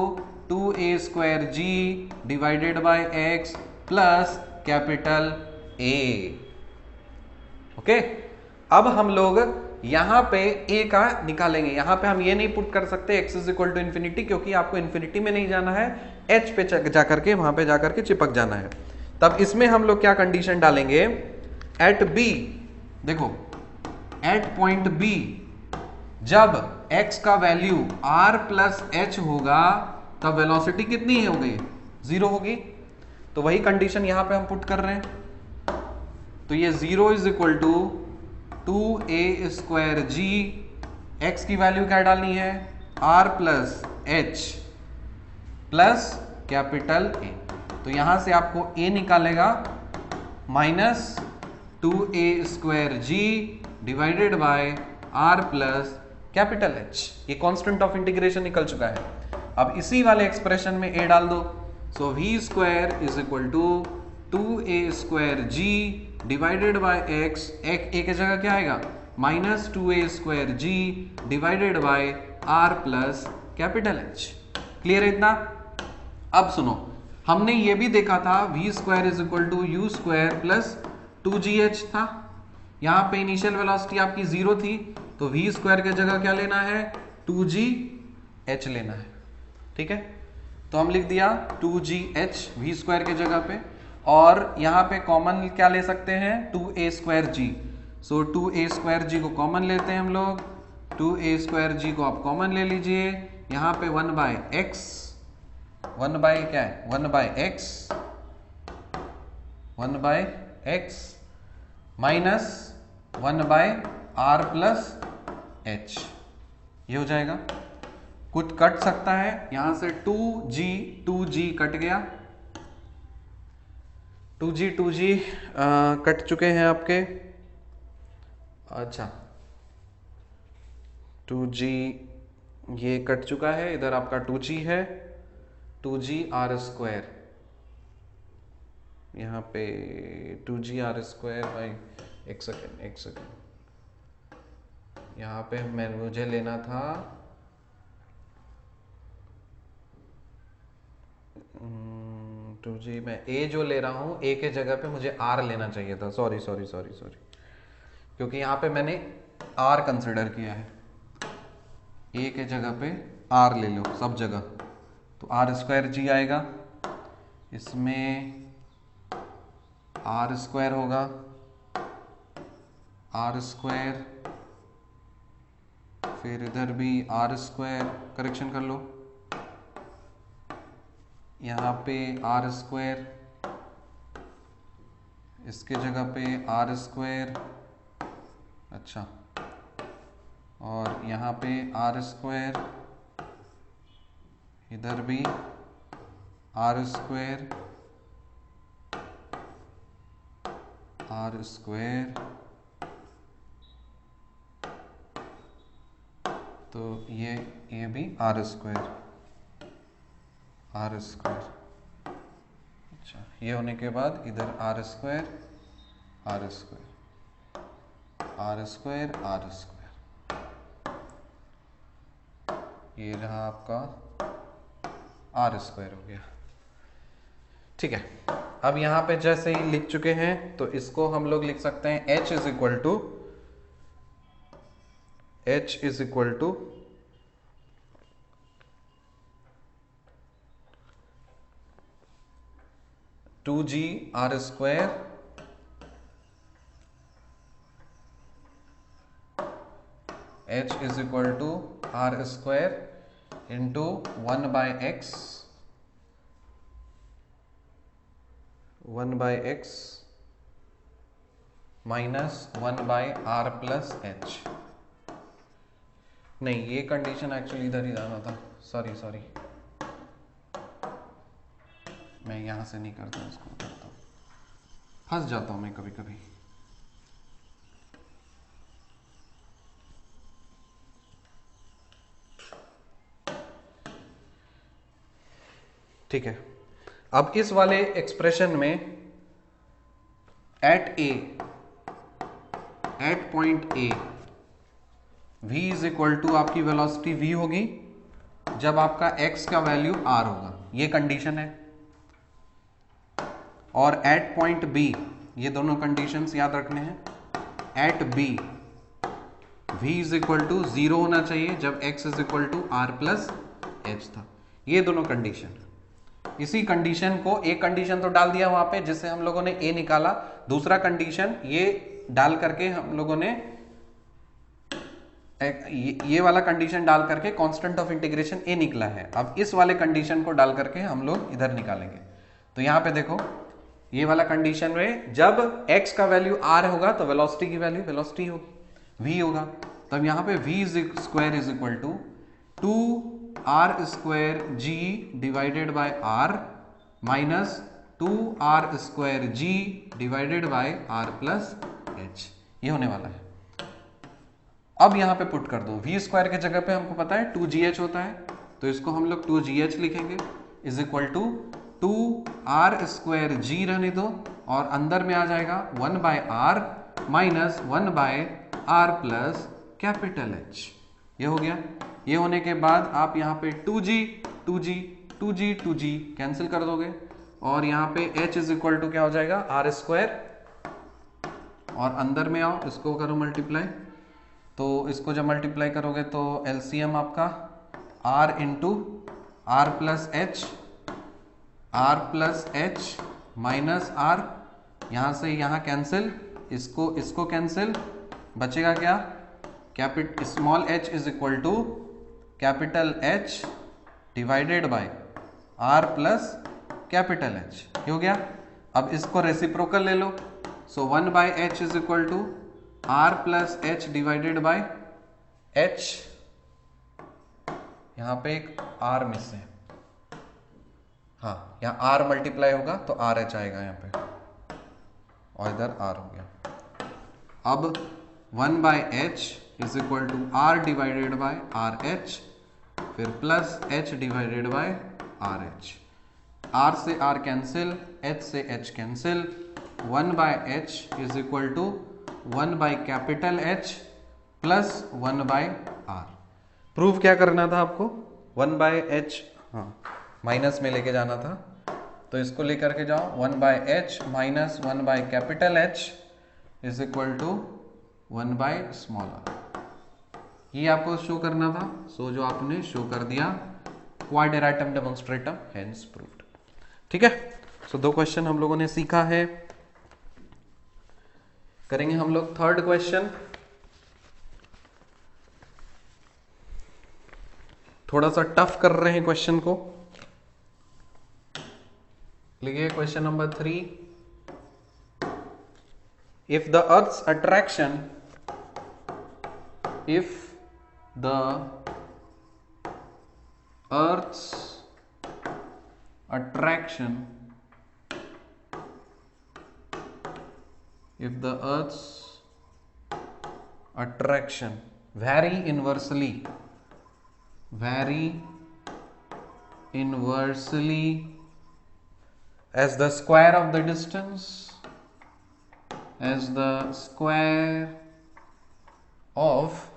2a square ji divided by x plus capital A। Okay, अब हम लोग यहां पे a का निकालेंगे। यहां पे हम ये नहीं पुट कर सकते x is equal to infinity, क्योंकि आपको इन्फिनिटी में नहीं जाना है, h पे जाकर के वहां पे जाकर के चिपक जाना है। तब इसमें हम लोग क्या कंडीशन डालेंगे, एट b, देखो एट पॉइंट b जब x का वैल्यू r प्लस h होगा तब वेलोसिटी कितनी हो गई, 0 होगी। तो वही कंडीशन यहां पे हम पुट कर रहे हैं, तो ये 0 is equal to 2a square g, x की वैल्यू क्या डालनी है, r plus h plus capital A। तो यहां से आपको a निकालेगा minus 2a square ji divided by r plus capital H। ये कांस्टेंट ऑफ इंटीग्रेशन निकल चुका है। अब इसी वाले एक्सप्रेशन में a डाल दो, so v square is equal to 2a square ji divided by x, एक a की जगह क्या आएगा, minus 2a square ji divided by r plus capital H। Clear है इतना। अब सुनो, हमने ये भी देखा था v square is equal to u square plus 2gh था। यहाँ पे इनिशियल वेलोसिटी आपकी 0 थी, तो v स्क्वायर की जगह क्या लेना है, 2gh लेना है। ठीक है, तो हम लिख दिया 2gh v स्क्वायर के जगह पे, और यहाँ पे कॉमन क्या ले सकते हैं, 2a स्क्वायर जी। सो 2a स्क्वायर जी को कॉमन लेते हैं हम लोग, 2a स्क्वायर जी को आप कॉमन ले लीजिए। यहाँ पे 1 बाय एक्स, 1 बाय क्या है, 1 by x, 1 by x minus 1 by r plus h, ये हो जाएगा। कुछ कट सकता है, यहां से 2g कट गया, 2g कट चुके हैं आपके। अच्छा, 2g ये कट चुका है, इधर आपका 2g है, 2g आर स्क्वायर, यहाँ पे 2g आर स्क्वायर बाई एक सेकेंड, यहाँ पे मुझे लेना था 2g, मैं a जो ले रहा हूँ a के जगह पे मुझे r लेना चाहिए था, सॉरी, क्योंकि यहाँ पे मैंने r कंसिडर किया है, a के जगह पे r ले लो सब जगह, तो r स्क्वायर जी आएगा, इसमें r स्क्वायर होगा, r स्क्वायर, फिर इधर भी r स्क्वायर, करेक्शन कर लो, यहाँ पे आर स्क्वायर, इसके जगह पे आर स्क्वायर, अच्छा, और यहाँ पे आर स्क्वायर, इधर भी आर स्क्वायर, आर स्क्वायर, तो ये भी आर स्क्वायर, आर स्क्वायर। अच्छा, ये होने के बाद इधर r square, r square, r square, r square, ये रहा आपका आर स्क्वायर हो गया। ठीक है, अब यहां पे जैसे ही लिख चुके हैं तो इसको हम लोग लिख सकते हैं h is equal to, h is equal to 2g r square h is equal to r square into 1 by x, 1 by x minus 1 by r plus h. नहीं, ये कंडीशन एक्चुअली इधर ही जाना था, सॉरी सॉरी, मैं यहां से नहीं करता, इसको करता हूँ, फंस जाता हूं मैं कभी कभी। ठीक है, अब इस वाले एक्सप्रेशन में at point a v is equal to आपकी वेलोसिटी v होगी जब आपका x का वैल्यू r होगा, ये कंडीशन है। और एट पॉइंट b, ये दोनों कंडीशंस याद रखने हैं। At b v is equal to 0 होना चाहिए जब x is equal to r plus h था, ये दोनों कंडीशन। इसी कंडीशन को, एक कंडीशन तो डाल दिया वहां पे जिससे हम लोगों ने a निकाला, दूसरा कंडीशन ये डाल करके हम लोगों ने ये वाला कंडीशन डाल करके कांस्टेंट ऑफ इंटीग्रेशन a निकला है। अब इस वाले कंडीशन को डाल करके हम लोग इधर निकालेंगे। तो यहां पे देखो, ये वाला कंडीशन में जब x का वैल्यू r होगा तो वेलोसिटी की वैल्यू वेलोसिटी होगी, v होगा। तब यहां पे v square is equal to 2r square g divided by r minus 2r square g divided by r plus h, ये होने वाला है। अब यहां पे पुट कर दो, v स्क्वायर के जगह पे हमको पता है 2gh होता है, तो इसको हम लोग 2gh लिखेंगे is equal to 2r square g रहने दो, और अंदर में आ जाएगा 1 by r minus 1 by r plus capital h, ये हो गया। ये होने के बाद आप यहाँ पे 2g कैंसिल कर दोगे, और यहाँ पे h इज इक्वल टू क्या हो जाएगा, आर स्क्वायर, और अंदर में आओ, इसको करो मल्टीप्लाई, तो इसको जब मल्टीप्लाई करोगे तो एलसीएम आपका r into r plus h minus r, यहाँ से यहाँ कैंसिल, इसको कैंसिल, बचेगा क्या, small h is equal to capital H divided by r plus capital H, ये हो गया। अब इसको रेसिप्रोकल ले लो, so 1 by h is equal to r plus h divided by h, यहां पे एक r मिस है, हाँ यहाँ r मल्टीप्लाई होगा तो r h आएगा यहाँ पे, और इधर r हो गया। अब 1 by h is equal to r divided by r h, फिर plus h divided by r h, r से r कैंसिल, h से h cancel, 1 by h is equal to 1 by capital H plus 1 by r। Prove क्या करना था आपको, 1 by h, हाँ minus में लेके जाना था, तो इसको लेकर के जाओ, 1 by h minus 1 by capital H is equal to 1 by small r, ये आपको शो करना था। सो जो आपने शो कर दिया, क्वाड्रेटम डेमोन्स्ट्रेटम हेंस प्रूव्ड। ठीक है, सो 2 क्वेश्चन हम लोगों ने सीखा है। करेंगे हम लोग थर्ड क्वेश्चन, थोड़ा सा टफ कर रहे हैं क्वेश्चन को। लिखिए question number 3, if the earth's attraction, if the earth's attraction if the earth's attraction vary inversely as the square of the distance, as the square of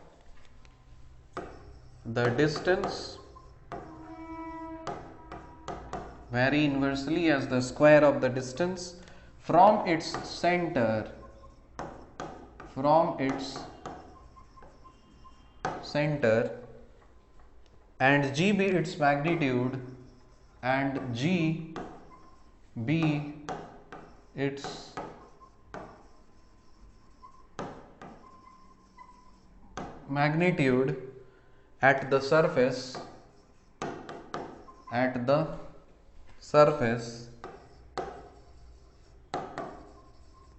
the distance, vary inversely as the square of the distance from its center, and g be its magnitude, and g be its magnitude at the surface,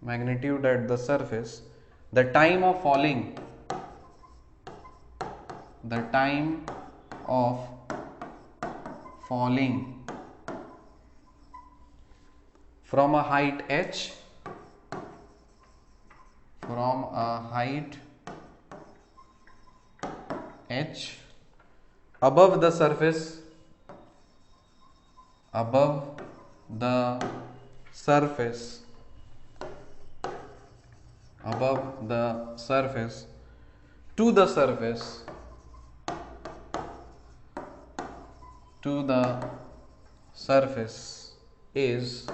magnitude at the surface, the time of falling from a height h, above the surface to the surface is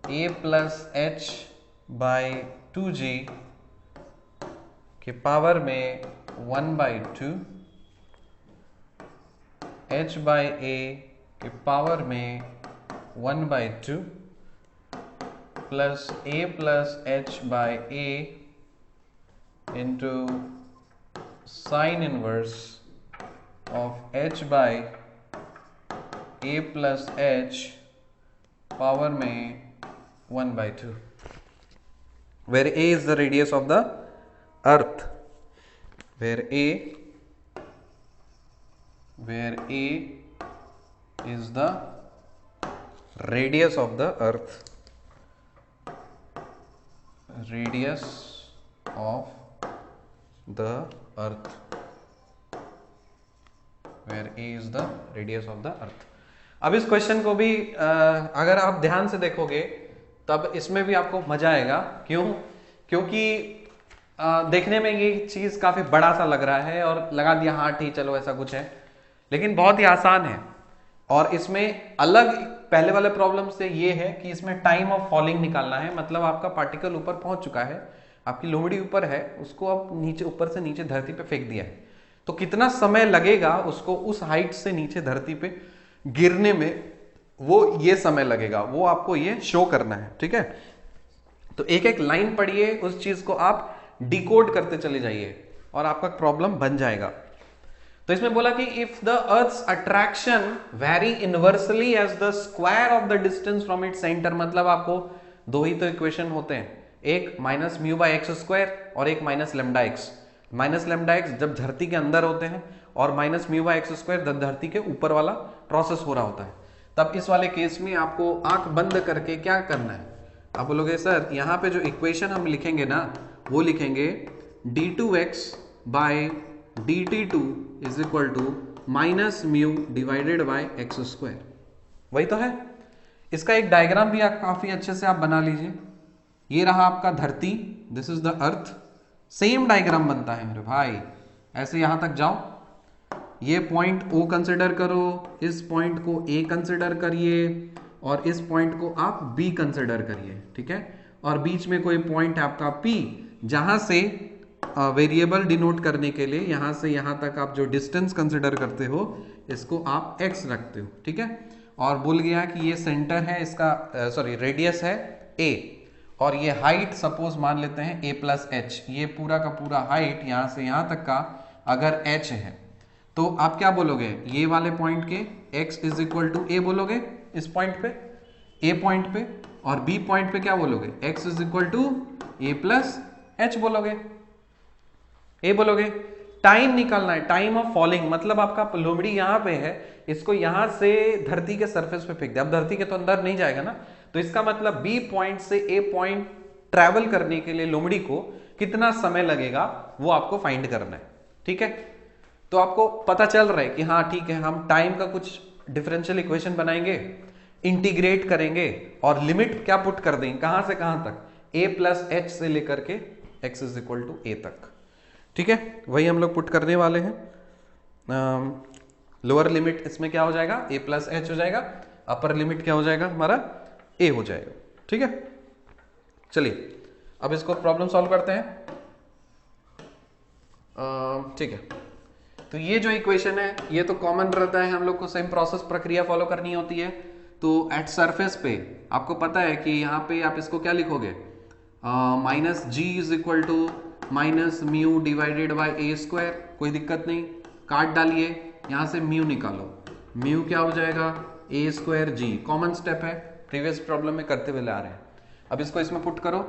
a plus h by 2g के power में 1/2, h by a के power में 1/2 plus a plus h by a into sin inverse of h by a plus h power में 1/2, where a is the radius of the earth, where a is the radius of the earth, where a is the radius of the earth. अब इस question को भी अगर आप ध्यान से देखोगे तब इसमें भी आपको मजा आएगा। क्यों? क्योंकि देखने में ये चीज काफी बड़ा सा लग रहा है और लगा दिया हाँ ठीक चलो ऐसा कुछ है, लेकिन बहुत ही आसान है। और इसमें अलग पहले वाले प्रॉब्लम से ये है कि इसमें टाइम ऑफ फॉलिंग निकालना है, मतलब आपका पार्टिकल ऊपर पहुंच चुका है, आपकी लोहड़ी ऊपर है, उसको आप नीचे ऊपर से नीचे धरती पे फेंक दिया है, तो कितना समय लगेगा उसको उस हाइट से नीचे धरती पे गिरने में, वो ये समय लगेगा, वो आपको ये शो करना है। ठीक है, तो एक एक लाइन पढ़िए, उस चीज को आप डिकोड करते चले जाइए और आपका प्रॉब्लम बन जाएगा। तो इसमें बोला कि if the earth's attraction very inversely as the square of the distance from its centre, मतलब आपको दो ही तो इक्वेशन होते हैं, एक minus mu by x square और एक minus lambda x. Minus lambda x जब धरती के अंदर होते हैं और minus mu by x square जब धरती के ऊपर वाला प्रोसेस हो रहा होता है। तब इस वाले केस में आपको आंख बंद करके क्या करना है, आप बोलोगे सर यहाँ पे जो इक्वेशन हम लिखेंगे ना वो लिखेंगे d2x by dt2 is equal to minus mu divided by x square, वही तो है। इसका एक डायग्राम भी आप काफी अच्छे से आप बना लीजिए। ये रहा आपका धरती, this is the earth, same diagram बनता है मेरे भाई। ऐसे यहां तक जाओ, ये पॉइंट O कंसिडर करो, इस पॉइंट को A कंसिडर करिए और इस पॉइंट को आप B कंसिडर करिए। ठीक है, और बीच में कोई पॉइंट है आपका P, जहां से वेरिएबल डिनोट करने के लिए यहां से यहां तक आप जो डिस्टेंस कंसिडर करते हो इसको आप x रखते हो। ठीक है, और बोल गया कि ये सेंटर है इसका, सॉरी रेडियस है a, और ये हाइट सपोज मान लेते हैं a प्लस एच, ये पूरा का पूरा हाइट यहां से यहां तक का अगर h है तो आप क्या बोलोगे, ये वाले पॉइंट के x is equal to a बोलोगे इस पॉइंट पे, a पॉइंट पे, और b पॉइंट पे क्या बोलोगे, x is equal to a plus h बोलोगे, ए बोलोगे। टाइम निकालना है, टाइम ऑफ फॉलिंग, मतलब आपका लोमड़ी यहाँ पे है, इसको यहां से धरती के सरफेस पे फेंक दे, अब धरती के तो अंदर नहीं जाएगा ना, तो इसका मतलब बी पॉइंट से ए पॉइंट ट्रैवल करने के लिए लोमड़ी को कितना समय लगेगा वो आपको फाइंड करना है। ठीक है, तो आपको पता चल रहा है कि हाँ ठीक है, हम टाइम का कुछ डिफरेंशियल इक्वेशन बनाएंगे, इंटीग्रेट करेंगे और लिमिट क्या पुट कर देंगे, कहां से कहां तक, a प्लस एच से लेकर के x is equal to a तक। ठीक है, वही हम लोग पुट करने वाले हैं। लोअर लिमिट इसमें क्या हो जाएगा, a प्लस एच हो जाएगा, अपर लिमिट क्या हो जाएगा हमारा a हो जाएगा। ठीक है, चलिए अब इसको प्रॉब्लम सॉल्व करते हैं। ठीक है, तो ये जो इक्वेशन है ये तो कॉमन रहता है, हम लोग को सेम प्रोसेस प्रक्रिया फॉलो करनी होती है। तो एट सरफेस पे आपको पता है कि यहाँ पे आप इसको क्या लिखोगे, minus ji is equal to minus mu divided by a square, कोई दिक्कत नहीं, काट डालिए, यहाँ से म्यू निकालो, म्यू क्या हो जाएगा ए स्क्वायर जी, कॉमन स्टेप है, प्रीवियस प्रॉब्लम में करते हुए आ रहे हैं। अब इसको इसमें पुट करो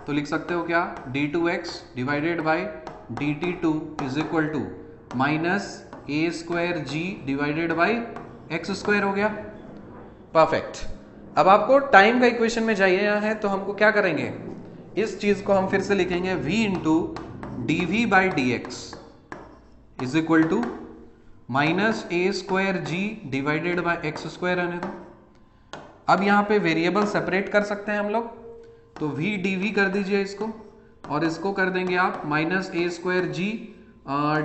तो लिख सकते हो क्या, d2x divided by dt2 is equal to minus A square ji divided by x square हो गया। परफेक्ट। अब आपको टाइम का इक्वेशन में जाइए है तो हमको क्या करेंगे, इस चीज को हम फिर से लिखेंगे v into D v by D x is equal to minus A square ji divided by x square आने दो। अब यहाँ पे वेरिएबल सेपरेट कर सकते हैं हम लोग, तो v dv कर दीजिए इसको, और इसको कर देंगे आप minus A square ji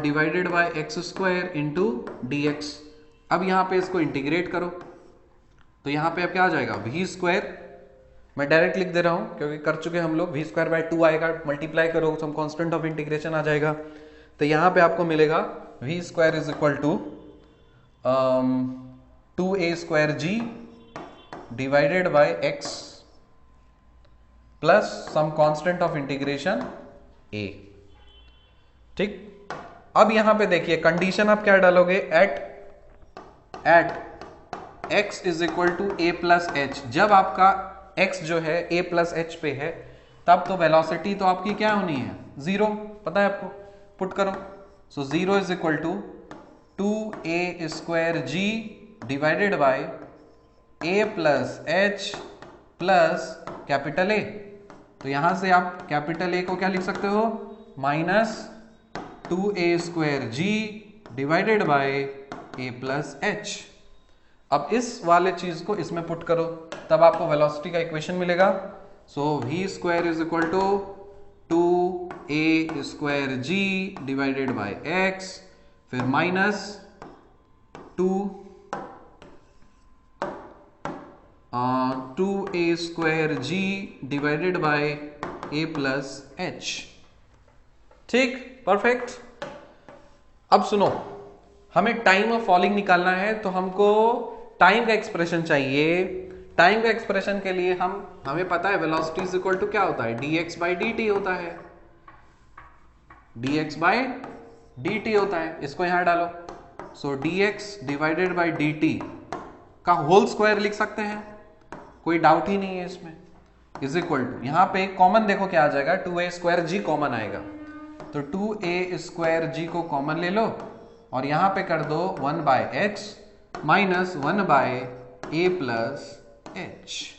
divided by x square into d x. अब यहाँ पे इसको इंटीग्रेट करो तो यहाँ पे अब क्या आ जाएगा, वी स्क्वायर, मैं डायरेक्ट लिख दे रहा हूँ क्योंकि कर चुके हम लोग, वी स्क्वायर बाई 2 आएगा, मल्टीप्लाई करो सम कांस्टेंट ऑफ इंटीग्रेशन आ जाएगा, तो यहाँ पे आपको मिलेगा v square is equal to 2a square ji divided by x plus some constant of integration a। ठीक, अब यहां पे देखिए कंडीशन आप क्या डालोगे, at x is equal to a plus h, जब आपका x जो है a प्लस एच पे है तब तो वेलोसिटी तो आपकी क्या होनी है, जीरो, पता है आपको, पुट करो, so zero is equal to 2a square ji divided by a plus h plus capital A। तो यहां से आप कैपिटल A को क्या लिख सकते हो, minus 2a square ji divided by a plus h. अब इस वाले चीज को इसमें पुट करो तब आपको वेलोसिटी का इक्वेशन मिलेगा, so v square is equal to 2a square ji divided by x, फिर minus 2a square ji divided by a plus h. ठीक, परफेक्ट। अब सुनो, हमें टाइम ऑफ फॉलिंग निकालना है तो हमको टाइम का एक्सप्रेशन चाहिए। टाइम का एक्सप्रेशन के लिए हमें पता है वेलोसिटी इज इक्वल टू क्या होता है, dx बाई dt होता है, dx बाई dt होता है, इसको यहां डालो, सो dx डिवाइडेड बाई dt का होल स्क्वायर लिख सकते हैं, कोई डाउट ही नहीं है इसमें, इज इक्वल टू, यहां पे कॉमन देखो क्या आ जाएगा, 2a स्क्वायर जी कॉमन आएगा, तो 2a स्क्वायर जी को कॉमन ले लो और यहां पे कर दो 1 by x minus 1 by a plus h.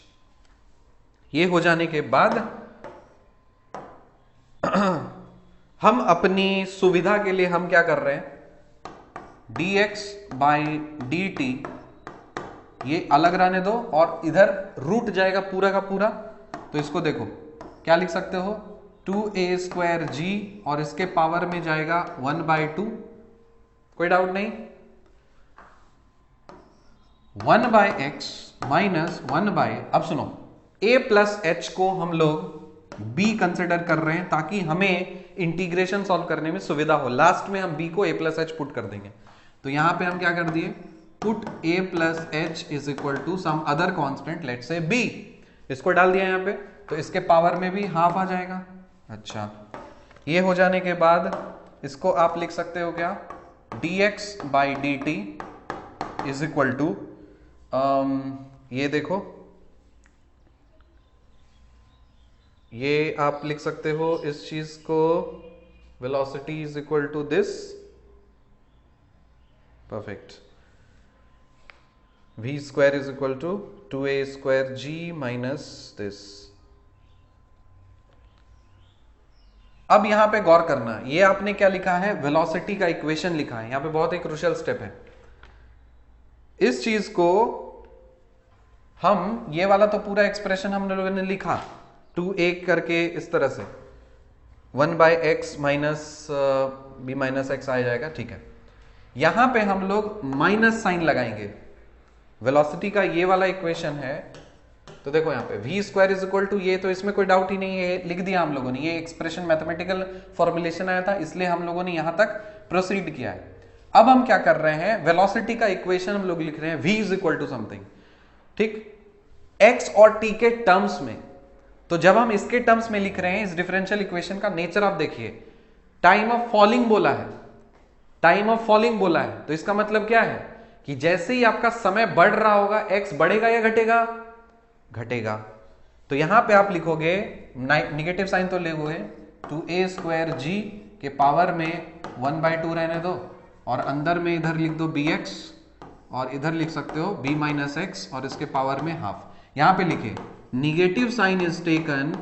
ये हो जाने के बाद हम अपनी सुविधा के लिए हम क्या कर रहे हैं, dx बाई dt ये अलग रहने दो और इधर रूट जाएगा पूरा का पूरा, तो इसको देखो क्या लिख सकते हो, 2a स्क्वायर जी और इसके पावर में जाएगा 1 बाई 2, कोई डाउट नहीं, 1 बाई एक्स माइनस 1 बाई, अब सुनो a प्लस एच को हम लोग b कंसिडर कर रहे हैं ताकि हमें इंटीग्रेशन सॉल्व करने में सुविधा हो, लास्ट में हम b को a प्लस एच पुट कर देंगे, तो यहां पे हम क्या कर दिए, put a plus h is equal to some other constant, let's say b, इसको डाल दिया यहां पे, तो इसके पावर में भी हाफ आ जाएगा। अच्छा, ये हो जाने के बाद इसको आप लिख सकते हो क्या, dx by dt is equal to, ये देखो ये आप लिख सकते हो इस चीज को, velocity is equal to this, perfect, v square is equal to 2a square g minus this, अब यहां पे गौर करना, ये आपने क्या लिखा है, वेलोसिटी का इक्वेशन लिखा है, यहां पे बहुत ही क्रूशियल स्टेप है। इस चीज को हम, ये वाला तो पूरा एक्सप्रेशन हम लोगों ने लिखा 2a करके इस तरह से 1/x minus b minus x आ जाएगा, ठीक है। यहां पे हम लोग माइनस साइन लगाएंगे, वेलोसिटी का ये वाला इक्वेशन है, तो देखो यहाँ पे v square is equal to, ये तो इसमें कोई डाउट ही नहीं है, लिख दिया हम लोगों ने, ये एक्सप्रेशन मैथमेटिकल फॉर्मुलेशन आया था, इसलिए हम लोगों ने यहां तक प्रोसीड किया है। अब हम क्या कर रहे हैं, वेलोसिटी का इक्वेशन हम लोग लिख रहे हैं v is equal to something, ठीक, x और t के टर्म्स में। तो जब हम इसके टर्म्स में लिख रहे हैं, इस डिफरेंशियल इक्वेशन का नेचर आप देखिए, टाइम ऑफ फॉलिंग बोला है, टाइम ऑफ फॉलिंग बोला है, तो इसका मतलब क्या है कि जैसे ही आपका समय बढ़ रहा होगा, x बढ़ेगा या घटेगा, घटेगा। तो यहां पे आप लिखोगे, निगेटिव साइन तो लिखोगे 2a स्क्वायर g के पावर में 1/2 रहने दो, और अंदर में इधर लिख दो bx, और इधर लिख सकते हो b माइनस एक्स, और इसके पावर में हाफ। यहां पे लिखे negative sign is taken,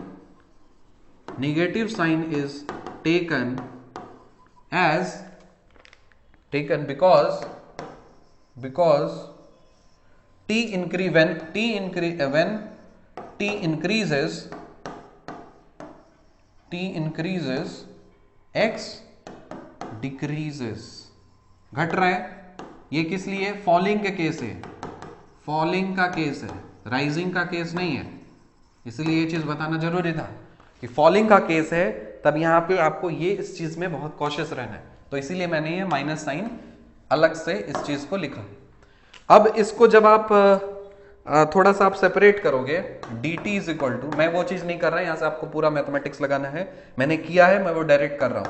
negative sign is taken as, taken because t increase, when t increases x decreases, घट रहा है। ये किस लिए, फॉलिंग के केस है, फॉलिंग का केस है, राइजिंग का केस नहीं है, इसलिए ये चीज बताना जरूरी था कि फॉलिंग का केस है, तब यहां पे आपको ये इस चीज में बहुत कॉशियस रहना है, तो इसीलिए मैंने ये माइनस साइन अलग से इस चीज को लिखा है। अब इसको जब आप थोड़ा सा आप सेपरेट करोगे, dt इज इक्वल टू, मैं वो चीज नहीं कर रहा यहां से, आपको पूरा मैथमेटिक्स लगाना है, मैंने किया है, मैं वो डायरेक्ट कर रहा हूं,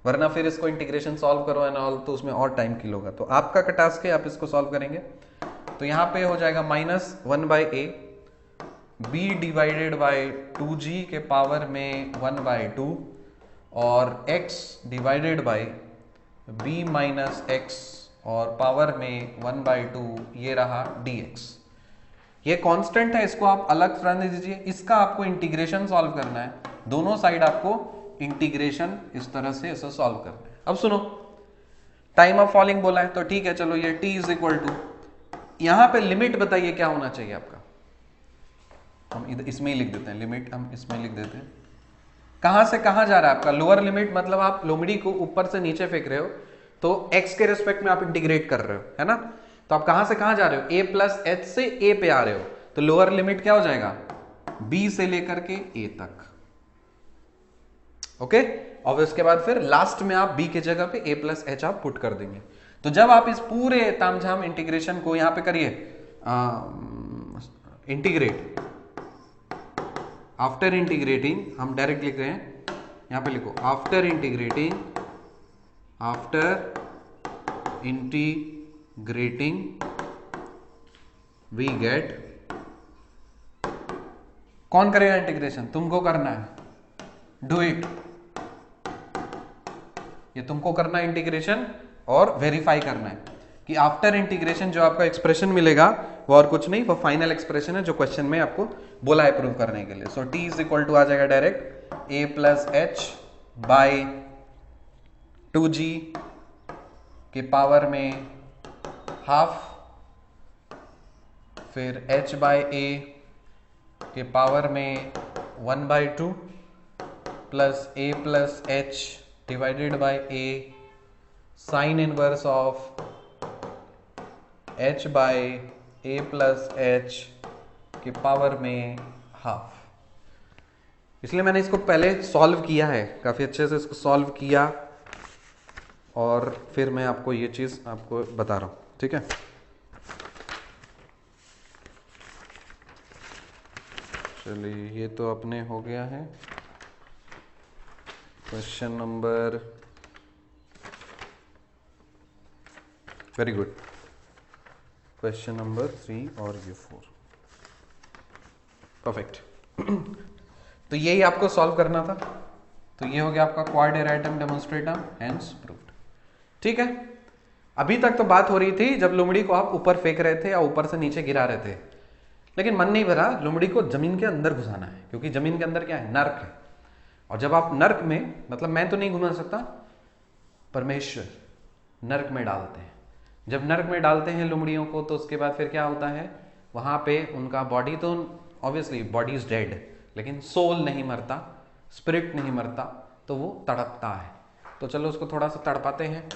वरना फिर इसको इंटीग्रेशन सॉल्व करो एंड ऑल, तो उसमें और टाइम किल होगा। तो आपका का टास्क है, आप इसको सॉल्व करेंगे, तो यहां पे हो जाएगा minus 1/a b divided by 2g के पावर में 1/2 और x divided by b minus x और पावर में 1/2, ये रहा dx। ये कांस्टेंट है, इसको आप अलग रहने दीजिए, इसका आपको इंटीग्रेशन सॉल्व करना है, दोनों साइड आपको इंटीग्रेशन इस तरह से इसे सॉल्व करना है। अब सुनो, टाइम ऑफ फॉलिंग बोला है, तो ठीक है, चलो ये t इज इक्वल टू, यहां पे लिमिट बताइए क्या होना चाहिए आपका, हम इसमें ही लिख देते हैं, लिमिट हम इसमें लिख देते हैं। कहां से कहां जा रहा है आपका लोअर लिमिट, मतलब आप लोमड़ी को ऊपर से नीचे फेंक रहे हो, तो x के रिस्पेक्ट में आप इंटीग्रेट कर रहे हो, है ना, तो आप कहां से कहां जा रहे हो, a प्लस एच से a पे आ रहे हो, तो लोअर लिमिट क्या हो जाएगा, b से लेकर के a तक, ओके। और उसके बाद फिर लास्ट में आप b के जगह पे a प्लस एच आप पुट कर देंगे। तो जब आप इस पूरे तामझाम इंटीग्रेशन को यहां पे करिए, इंटीग्रेट, आफ्टर इंटीग्रेटिंग, हम डायरेक्ट लिख रहे हैं, यहां पे लिखो after integrating, after integrating we get, कौन करेगा इंटीग्रेशन, तुमको करना है, डू इट, ये तुमको करना है इंटीग्रेशन, और वेरीफाई करना है कि आफ्टर इंटीग्रेशन जो आपका एक्सप्रेशन मिलेगा वो और कुछ नहीं, वो फाइनल एक्सप्रेशन है जो क्वेश्चन में आपको बोला है प्रूव करने के लिए। सो t इज इक्वल टू आ जाएगा direct a plus H by 2g के पावर में हाफ, फिर h बाई a के पावर में 1/2 plus a plus H divided by a sine inverse of h by a plus H के power में half. इसलिए मैंने इसको पहले सॉल्व किया है, काफी अच्छे से इसको सॉल्व किया, और फिर मैं आपको ये चीज आपको बता रहा हूं, ठीक है। चलिए, ये तो अपने हो गया है question number, very good, question number 3 और ये 4, परफेक्ट। तो यही आपको सॉल्व करना था, तो ये हो गया आपका क्वाड्रेटम डेमोन्स्ट्रेटम, हेंस प्रूव्ड, ठीक है। अभी तक तो बात हो रही थी जब लोमड़ी को आप ऊपर फेंक रहे थे या ऊपर से नीचे गिरा रहे थे, लेकिन मन नहीं भरा, लोमड़ी को जमीन के अंदर घुसाना है, क्योंकि जमीन के अंदर क्या है, नर्क है, और जब आप नर्क में, मतलब मैं तो नहीं घुमा सकता, परमेश्वर नर्क में डालते हैं। जब नर्क में डालते हैं लोमड़ियों को, तो उसके बाद फिर क्या होता है, वहां पे उनका बॉडी तो ऑब्वियसली बॉडी इज डेड, लेकिन सोल नहीं मरता, स्पिरिट नहीं मरता, तो वो तड़पता है। तो चलो उसको थोड़ा सा तड़पाते हैं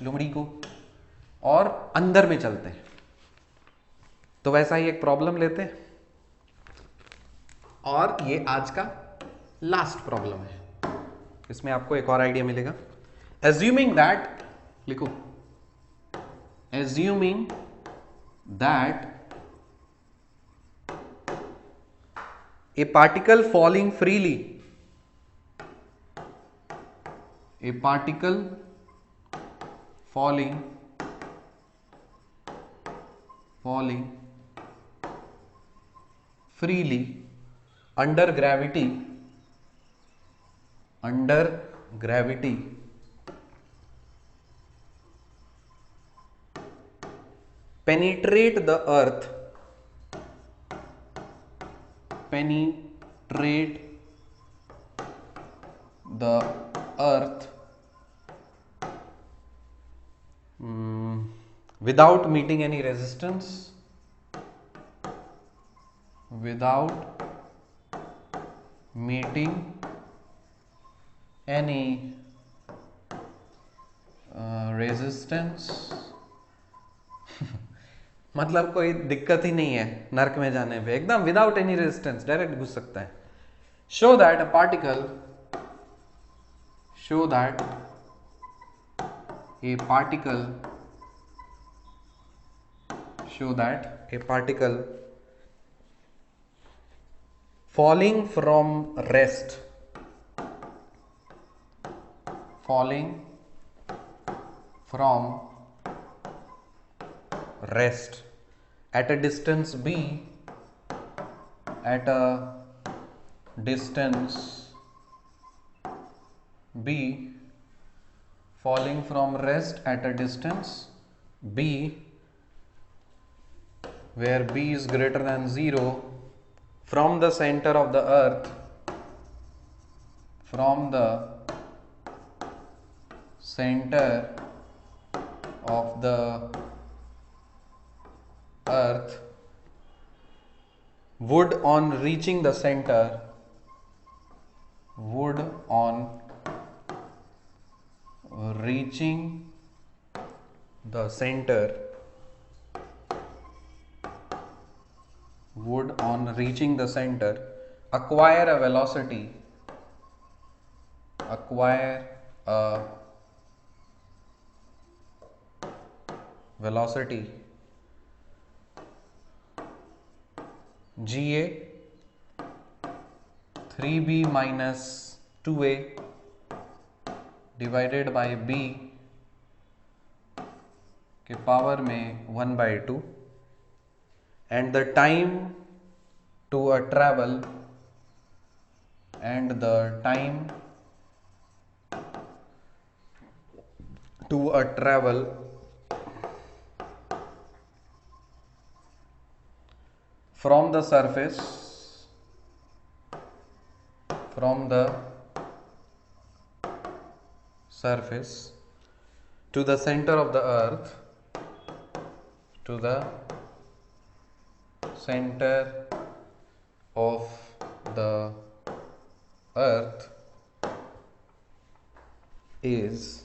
लोमड़ी को, और अंदर में चलते हैं। तो वैसा ही एक प्रॉब्लम लेते हैं, और ये आज का लास्ट प्रॉब्लम है। इसमें आपको एक और आइडिया मिलेगा। एज्यूमिंग दैट, लिखो, assuming that a particle falling freely, a particle falling freely under gravity penetrate the earth without meeting any resistance, मतलब कोई दिक्कत ही नहीं है नर्क में जाने पे, एकदम विदाउट एनी रेजिस्टेंस डायरेक्ट घुस सकता है। Show that a particle falling from rest at a distance b, falling from rest at a distance b where b is greater than 0 from the center of the earth, would on reaching the center acquire a velocity GA 3B minus 2A divided by B के power में 1/2, and the time to travel from the surface to the center of the earth, is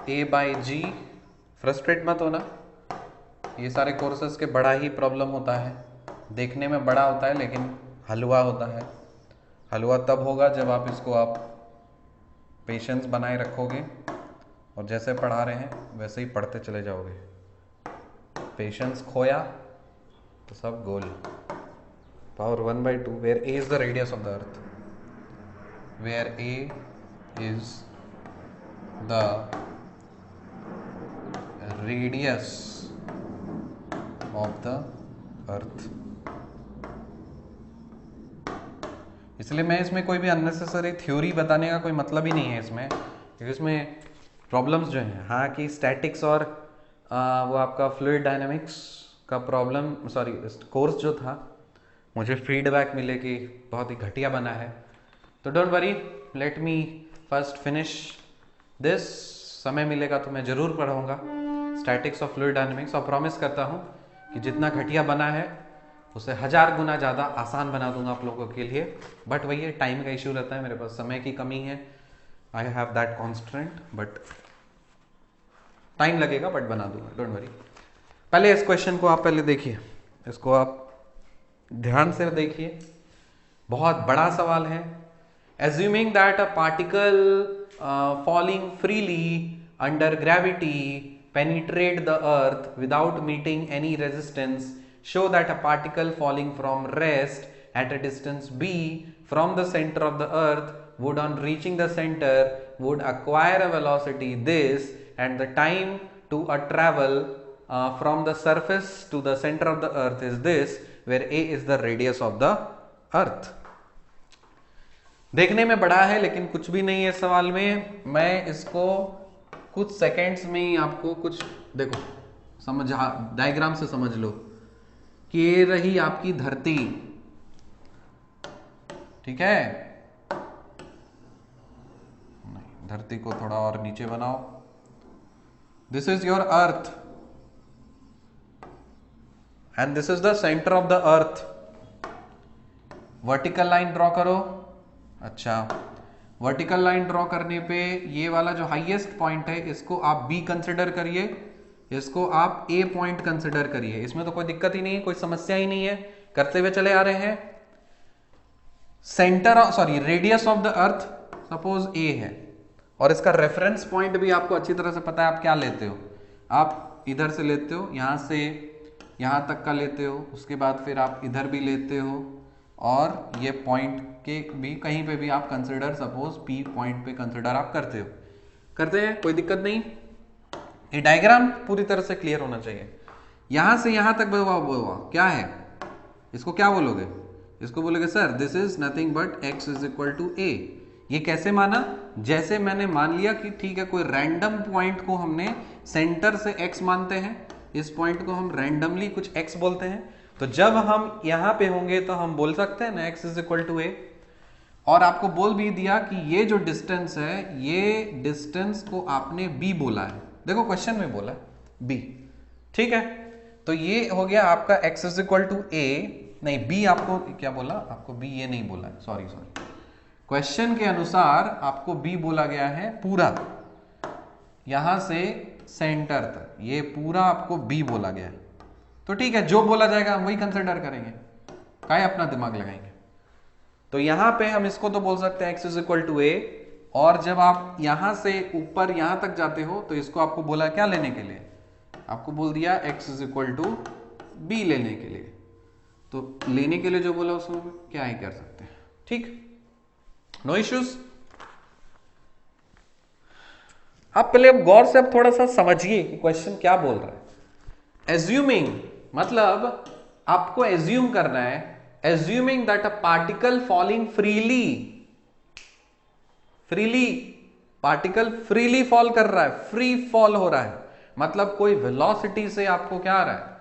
A/G। Frustrate मत होना, ये सारे courses के बड़ा ही problem होता है, देखने में बड़ा होता है लेकिन हलवा होता है। हलवा तब होगा जब आप इसको पेशेंस बनाए रखोगे और जैसे पढ़ा रहे हैं वैसे ही पढ़ते चले जाओगे। पेशेंस खोया तो सब गोल। Power 1/2 where A is the radius of the earth, where A is the radius of the earth। इसलिए मैं इसमें कोई भी अननेसेसरी थ्योरी बताने का कोई मतलब ही नहीं है इसमें, क्योंकि इसमें प्रॉब्लम्स जो हैं, हाँ कि स्टैटिक्स और वो आपका फ्लूइड डायनामिक्स का प्रॉब्लम सॉरी कोर्स जो था मुझे फीडबैक मिले कि बहुत ही घटिया बना है, तो don't worry, let me first finish this. समय मिलेगा तो मैं ज़रूर पढ़ाऊँगा स्टैटिक्स ऑफ फ्लूइड डायनेमिक्स, और प्रॉमिस करता हूँ कि जितना घटिया बना है उसे 1000 गुना ज़्यादा आसान बना दूंगा आप लोगों के लिए। बट वही है, टाइम का इशू रहता है, मेरे पास समय की कमी है, I have that constant, but time लगेगा, बट बना दूंगा, डोंट वरी। पहले इस क्वेश्चन को आप पहले देखिए, इसको आप ध्यान से देखिए, बहुत बड़ा सवाल है। Assuming that a particle falling freely under gravity penetrate the earth without meeting any resistance, show that a particle falling from rest at a distance b from the center of the earth would on reaching the center would acquire a velocity this, and the time to a travel from the surface to the center of the earth is this, where a is the radius of the earth। देखने में बड़ा है लेकिन कुछ भी नहीं है सवाल में। मैं इसको कुछ सेकेंड्स में ही आपको कुछ देखो समझ, डायग्राम से समझ लो कि ये रही आपकी धरती, ठीक है, नहीं धरती को थोड़ा और नीचे बनाओ, this is your earth and this is the center of the earth. Vertical line draw करो। अच्छा, वर्टिकल लाइन ड्रॉ करने पे ये वाला जो हाईएस्ट पॉइंट है इसको आप बी कंसिडर करिए, इसको आप ए पॉइंट कंसिडर करिए, इसमें तो कोई दिक्कत ही नहीं है, कोई समस्या ही नहीं है, करते हुए चले आ रहे हैं। Centre sorry radius of the earth suppose a है, और इसका रेफरेंस पॉइंट भी आपको अच्छी तरह से पता है, आप क्या लेते हो, आप इधर से लेते हो, यहां से यहां तक का लेते हो, उसके बाद फिर आप इधर भी लेते हो, और ये पॉइंट के भी कहीं पे भी आप कंसिडर सपोज पी पॉइंट पे कंसिडर आप करते हो, करते हैं, कोई दिक्कत नहीं। ये डायग्राम पूरी तरह से क्लियर होना चाहिए। यहां से यहां तक क्या है, इसको क्या बोलोगे, इसको बोलोगे sir this is nothing but x is equal to a। ये कैसे माना, जैसे मैंने मान लिया कि ठीक है कोई रैंडम पॉइंट को हमने सेंटर से x मानते हैं, इस पॉइंट को हम रैंडमली कुछ x बोलते हैं, तो जब हम यहां पे होंगे तो हम बोल सकते हैं ना x is equal to a। और आपको बोल भी दिया कि ये जो डिस्टेंस है, ये डिस्टेंस को आपने b बोला है, देखो क्वेश्चन में बोला b, ठीक है, तो ये हो गया आपका x is equal to a, नहीं b आपको क्या बोला, आपको b ये नहीं बोला है, सॉरी क्वेश्चन के अनुसार आपको b बोला गया है पूरा, यहां से सेंटर तक ये पूरा आपको b बोला गया है, तो ठीक है जो बोला जाएगा हम वही कंसिडर करेंगे, क्या अपना दिमाग लगाएंगे। तो यहां पे हम इसको तो बोल सकते हैं x is equal to a, और जब आप यहां से ऊपर यहां तक जाते हो तो इसको आपको बोला क्या लेने के लिए, आपको बोल दिया x is equal to b लेने के लिए, तो लेने के लिए जो बोला उसमें क्या ही कर सकते हैं, ठीक, नो इश्यूज। आप पहले अब गौर से अब थोड़ा सा समझिए कि क्वेश्चन क्या बोल रहा है। एज्यूमिंग मतलब आपको एज्यूम करना है, assuming that a particle falling freely particle freely fall कर रहा है, फ्री फॉल हो रहा है, मतलब कोई वेलोसिटी से आपको क्या आ रहा है,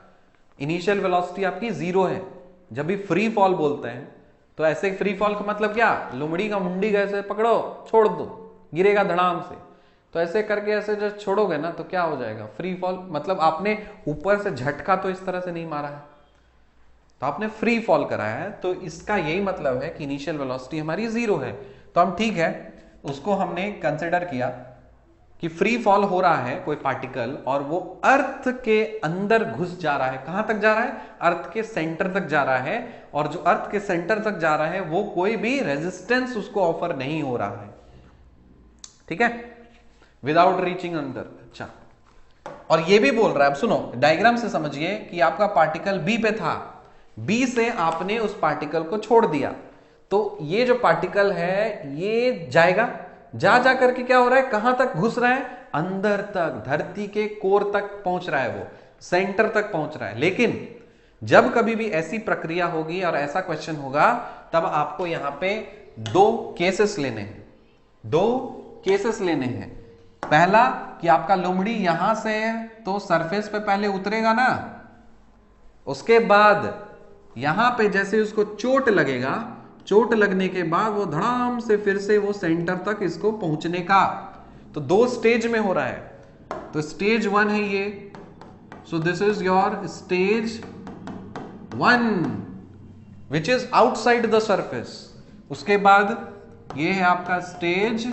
इनिशियल वेलोसिटी आपकी 0 है। जब भी फ्री फॉल बोलते हैं तो ऐसे फ्री फॉल का मतलब क्या, लोमड़ी का मुंडी का ऐसे पकड़ो छोड़ दो, गिरेगा धड़ाम से, तो ऐसे करके ऐसे जब छोड़ोगे ना तो क्या हो जाएगा, फ्री फॉल, मतलब आपने ऊपर से झटका तो इस तरह से नहीं मारा है, तो आपने फ्री फॉल कराया है, तो इसका यही मतलब है कि इनिशियल वेलोसिटी हमारी 0 है। तो हम ठीक है उसको हमने कंसिडर किया कि फ्री फॉल हो रहा है कोई पार्टिकल और वो अर्थ के अंदर घुस जा रहा है, कहां तक जा रहा है, अर्थ के सेंटर तक जा रहा है, और जो अर्थ के सेंटर तक जा रहा है वो कोई भी रेजिस्टेंस उसको ऑफर नहीं हो रहा है, ठीक है, विदाउट रीचिंग अंदर। अच्छा, और ये भी बोल रहा है, अब सुनो डायग्राम से समझिए कि आपका पार्टिकल बी पे था, बी से आपने उस पार्टिकल को छोड़ दिया, तो ये जो पार्टिकल है ये जाएगा, जा करके क्या हो रहा है, कहां तक घुस रहा है, अंदर तक, धरती के कोर तक पहुंच रहा है, वो सेंटर तक पहुंच रहा है। लेकिन जब कभी भी ऐसी प्रक्रिया होगी और ऐसा क्वेश्चन होगा तब आपको यहां पे 2 केसेस लेने हैं, 2 केसेस लेने हैं। पहला कि आपका लोमड़ी यहां से तो सरफेस पे पहले उतरेगा ना, उसके बाद यहां पे जैसे उसको चोट लगेगा, चोट लगने के बाद वो धड़ाम से फिर से वो सेंटर तक इसको पहुंचने का, तो 2 स्टेज में हो रहा है। तो स्टेज 1 है ये, so this is your stage 1 which is outside the surface. उसके बाद ये है आपका स्टेज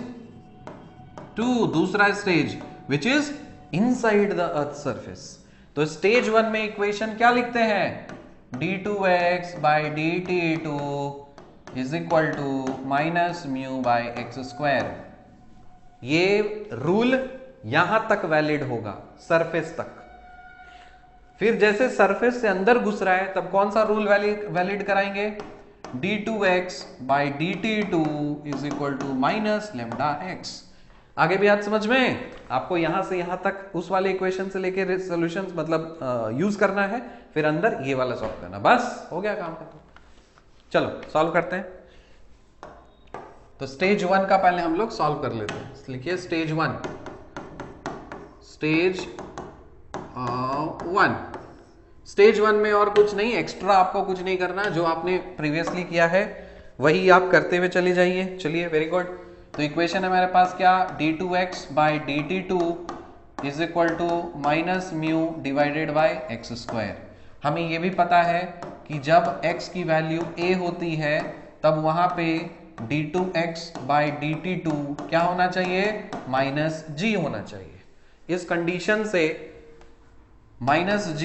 2, दूसरा stage which is inside the earth surface. तो स्टेज 1 में इक्वेशन क्या लिखते हैं, d2x by dt2 is equal to minus mu by x square. ये रूल यहां तक वैलिड होगा, सरफेस तक। फिर जैसे सरफेस से अंदर घुस रहा है तब कौन सा रूल वैलिड कराएंगे, d2x by dt2 is equal to minus lambda x. आगे भी आज समझ में, आपको यहां से यहां तक उस वाले इक्वेशन से लेके सॉल्यूशंस मतलब यूज करना है, फिर अंदर ये वाला सॉल्व करना, बस हो गया काम खत्म। चलो सॉल्व करते हैं। तो स्टेज 1 का पहले हम लोग सॉल्व कर लेते हैं। लिखिए स्टेज 1, स्टेज 1। स्टेज 1 में और कुछ नहीं, एक्स्ट्रा आपको कुछ नहीं करना, जो आपने प्रीवियसली किया है वही आप करते हुए चले जाइए। चलिए वेरी गुड। तो इक्वेशन है मेरे पास क्या, d2x by dt2 is equal to minus mu divided by x square. हमें ये भी पता है कि जब x की वैल्यू a होती है तब वहां पे d2x बाई dt2 क्या होना चाहिए, माइनस g होना चाहिए। इस कंडीशन से minus g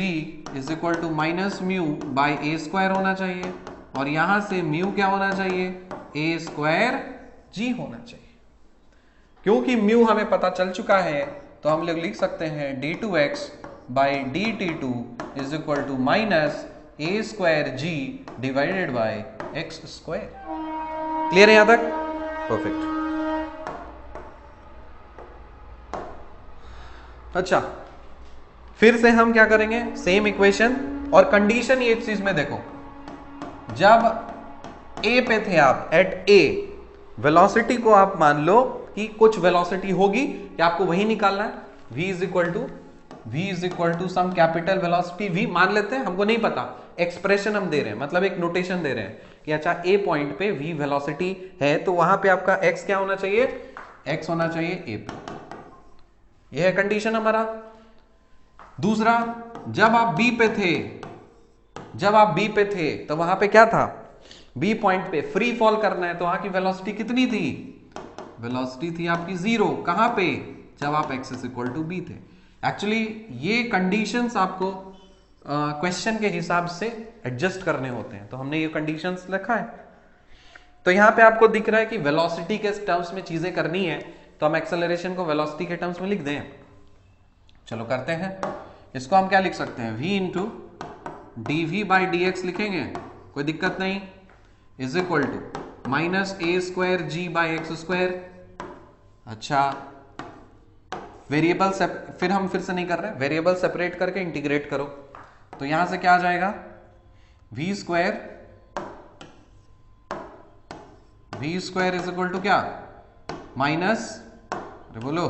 is equal to minus mu by a square होना चाहिए, और यहां से म्यू क्या होना चाहिए, ए स्क्वायर g होना चाहिए। क्योंकि म्यू हमें पता चल चुका है तो हम लोग लिख सकते हैं d2x by dt2 is equal to minus A square ji divided by x square. Clear है यहां तक, परफेक्ट। अच्छा, फिर से हम क्या करेंगे, सेम इक्वेशन और कंडीशन ये चीज में देखो, जब ए पे थे आप, एट ए वेलोसिटी को आप मान लो कि कुछ वेलोसिटी होगी, कि आपको वही निकालना है, v is equal to some capital velocity v मान लेते हैं, हमको नहीं पता, एक्सप्रेशन हम दे रहे हैं, मतलब एक नोटेशन दे रहे हैं कि अच्छा a पॉइंट पे v वेलोसिटी है, तो वहां पे आपका x क्या होना चाहिए, x होना चाहिए a पे। यह है कंडीशन हमारा। दूसरा, जब आप b पे थे तो वहां पे क्या था, b पॉइंट पे फ्री फॉल करना है, तो वहां की वेलोसिटी कितनी थी, वेलोसिटी थी आपकी 0। कहां पे, जब आप x is equal to b थे। एक्चुअली ये कंडीशंस आपको क्वेश्चन के हिसाब से एडजस्ट करने होते हैं, तो हमने ये कंडीशंस लिखा है। तो यहां पे आपको दिख रहा है कि वेलोसिटी के टर्म्स में चीजें करनी है, तो हम एक्सेलरेशन को वेलोसिटी के टर्म्स में लिख दें। चलो करते हैं। इसको हम क्या लिख सकते हैं, v into D v by D x लिखेंगे, कोई दिक्कत नहीं, is equal to minus A square g by x square. अच्छा, वेरिएबल फिर हम फिर से नहीं कर रहे, वेरिएबल सेपरेट करके इंटीग्रेट करो, तो यहां से क्या आ जाएगा, v square is equal to क्या, माइनस, अरे बोलो,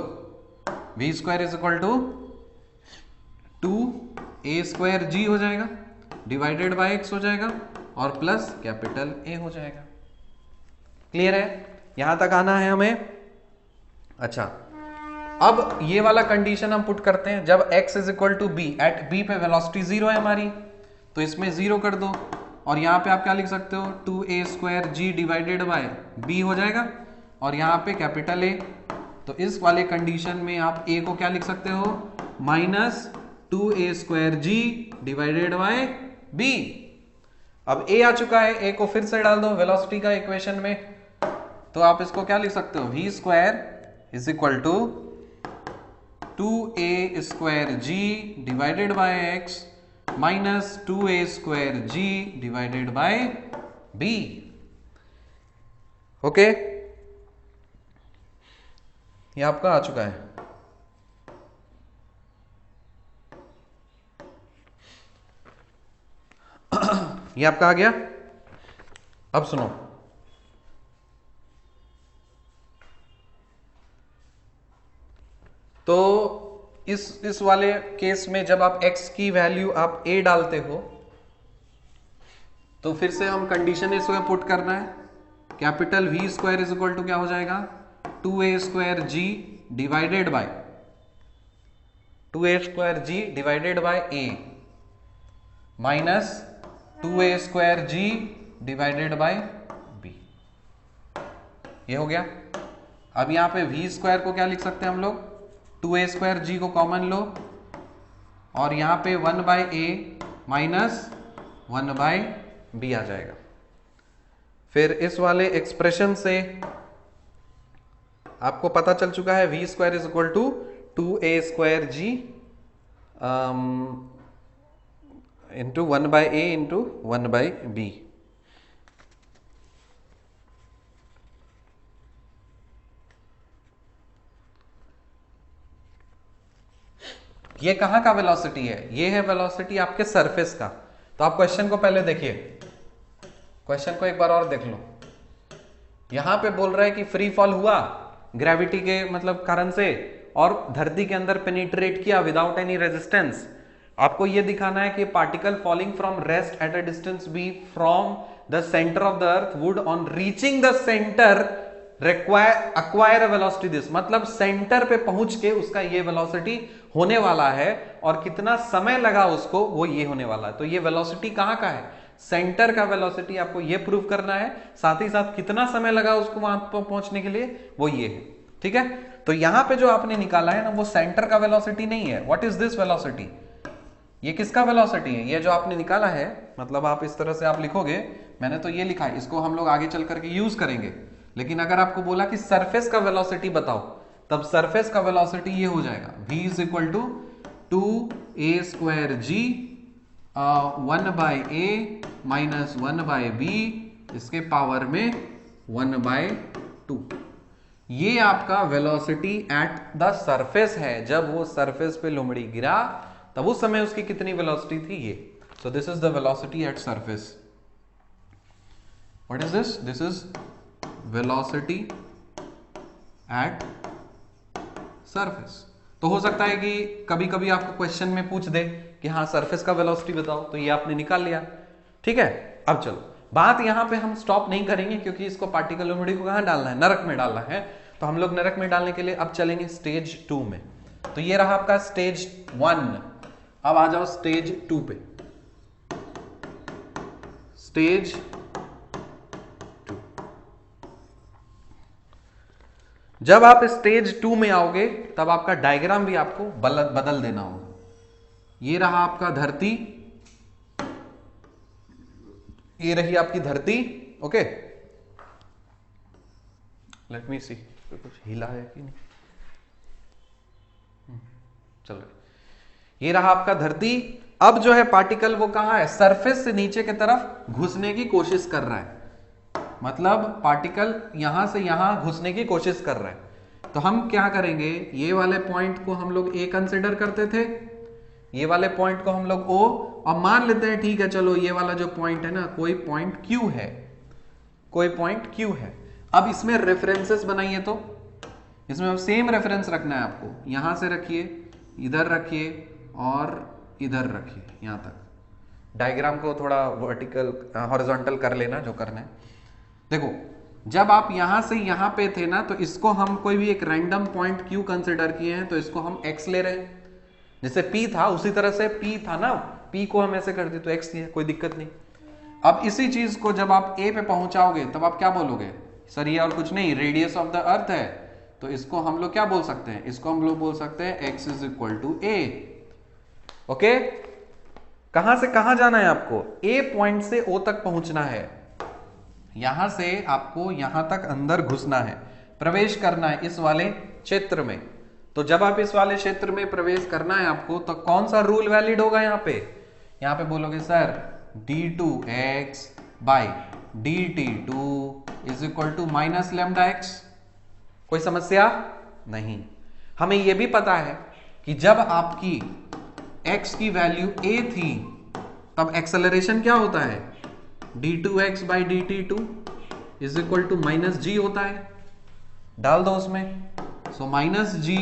v square is equal to 2a square जी हो जाएगा डिवाइडेड बाय x हो जाएगा और प्लस कैपिटल A हो जाएगा। क्लियर है, यहां तक आना है हमें। अच्छा, अब ये वाला कंडीशन हम पुट करते हैं, जब x is equal to b, at b पे वेलोसिटी 0 है हमारी, तो इसमें 0 कर दो, और यहां पे आप क्या लिख सकते हो, 2a square ji divided by b हो जाएगा, और यहां पे कैपिटल A। तो इस वाले कंडीशन में आप a को क्या लिख सकते हो, minus 2a square ji divided by b। अब a आ चुका है, a को फिर से डाल दो वेलोसिटी का इक्वेशन में, तो आप इसको क्या लिख सकते हो, v square is equal to 2a square ji divided by x minus 2a square ji divided by b। Okay, ये आपका आ चुका है। ये आपका आ गया। अब सुनो, तो इस वाले केस में जब आप x की वैल्यू आप a डालते हो, तो फिर से हम कंडीशन इसमें पुट करना है, capital V square is equal to क्या हो जाएगा 2a square g divided by 2a square g divided by a minus 2a square g divided by b। ये हो गया। अब यहां पे v स्क्वायर को क्या लिख सकते हैं हम लोग, 2a स्क्वायर g को कॉमन लो और यहां पे 1 by a minus 1 by b आ जाएगा। फिर इस वाले एक्सप्रेशन से आपको पता चल चुका है v square is equal to 2a square g into 1 by a into 1 by b। ये कहां का वेलोसिटी है, ये है वेलोसिटी आपके सरफेस का। तो आप क्वेश्चन को पहले देखिए, क्वेश्चन को एक बार और देख लो। यहां पे बोल रहा है कि फ्री फॉल हुआ ग्रेविटी के मतलब कारण से और धरती के अंदर पेनिट्रेट किया विदाउट एनी रेजिस्टेंस। आपको यह दिखाना है कि particle falling from rest at a distance b from the center of the earth would on reaching the center acquire a velocity this, मतलब सेंटर पे पहुंच के उसका ये वेलोसिटी होने वाला है और कितना समय लगा उसको वो ये होने वाला है। तो ये वेलोसिटी कहां का है, सेंटर का वेलोसिटी आपको ये प्रूव करना है, साथ ही साथ कितना समय लगा उसको वहां पर पहुंचने के लिए वो ये है। ठीक है, तो यहां पे जो आपने निकाला है ना वो सेंटर का वेलोसिटी नहीं है। व्हाट इज दिस वेलोसिटी, ये किसका वेलोसिटी है, ये जो आपने निकाला है, मतलब आप इस तरह से आप लिखोगे, मैंने तो ये लिखा है, इसको हम लोग आगे चल करके यूज करेंगे। लेकिन अगर आपको बोला कि सरफेस का वेलोसिटी बताओ, तब सरफेस का वेलोसिटी ये हो जाएगा v is equal to 2a square g 1 by a minus 1 by b इसके पावर में 1 बाय 2। ये आपका वेलोसिटी एट द सरफेस है। जब वो सरफेस पे लोमड़ी गिरा तब उस समय उसकी कितनी वेलोसिटी थी ये। So this is the velocity at surface. What is this, this is velocity at surface. तो हो सकता है कि कभी कभी आपको क्वेश्चन में पूछ दे कि हाँ सरफेस का वेलोसिटी बताओ, तो ये आपने निकाल लिया। ठीक है, अब चलो बात यहां पे हम स्टॉप नहीं करेंगे क्योंकि इसको पार्टिकल लोमड़ी को कहां डालना है, नरक में डालना है। तो हम लोग नरक में डालने के लिए अब चलेंगे स्टेज 2 में। तो ये रहा आपका स्टेज 1। अब आ जाओ स्टेज 2 पे। स्टेज 2, जब आप स्टेज 2 में आओगे तब आपका डायग्राम भी आपको बदल देना होगा। ये रहा आपका धरती, ये रही आपकी धरती। ओके, लेट मी सी कुछ हिला है कि नहीं, चल रहा है। ये रहा आपका धरती। अब जो है पार्टिकल वो कहां है, सरफेस से नीचे की तरफ घुसने की कोशिश कर रहा है। मतलब पार्टिकल यहां से यहां घुसने की कोशिश कर रहा है। तो हम क्या करेंगे, ये वाले पॉइंट को हम लोग ए कंसिडर करते थे, ये वाले पॉइंट को हम लोग ओ, और मान लेते हैं ठीक है चलो ये वाला जो पॉइंट है ना कोई पॉइंट क्यू है, कोई पॉइंट क्यू है। अब इसमें रेफरेंसेस बनाइए, तो इसमें सेम रेफरेंस रखना है आपको। यहां से रखिए, इधर रखिए और इधर रखिए, यहां तक। डायग्राम को थोड़ा वर्टिकल हॉरिजॉन्टल कर लेना जो करना है। देखो जब आप यहां से यहां पे थे ना, तो इसको हम कोई भी एक रैंडम पॉइंट क्यू कंसिडर किए हैं, तो इसको हम x ले रहे हैं। जैसे p था उसी तरह से p था ना, p को हम ऐसे कर दिए तो x है, कोई दिक्कत नहीं। अब इसी चीज को जब आप a पे पहुंचाओगे तब आप क्या बोलोगे, सर ये और कुछ नहीं रेडियस ऑफ द अर्थ है, तो इसको हम लोग क्या बोल सकते हैं, इसको हम लोग बोल सकते हैं x is equal to a। Okay, कहां से कहां जाना है आपको, a पॉइंट से o तक पहुंचना है। यहां से आपको यहां तक अंदर घुसना है, प्रवेश करना है इस वाले क्षेत्र में। तो जब आप इस वाले क्षेत्र में प्रवेश करना है आपको, तो कौन सा रूल वैलिड होगा यहाँ पे बोलोगे sir d2x by dt2 is equal to minus lambda x. कोई समस्या नहीं। हमें यह भी पता है कि जब आपकी x की वैल्यू a थी तब एक्सेलरेशन क्या होता है, d2x by dt2 is equal to minus g होता है। डाल दो उसमें, so minus ji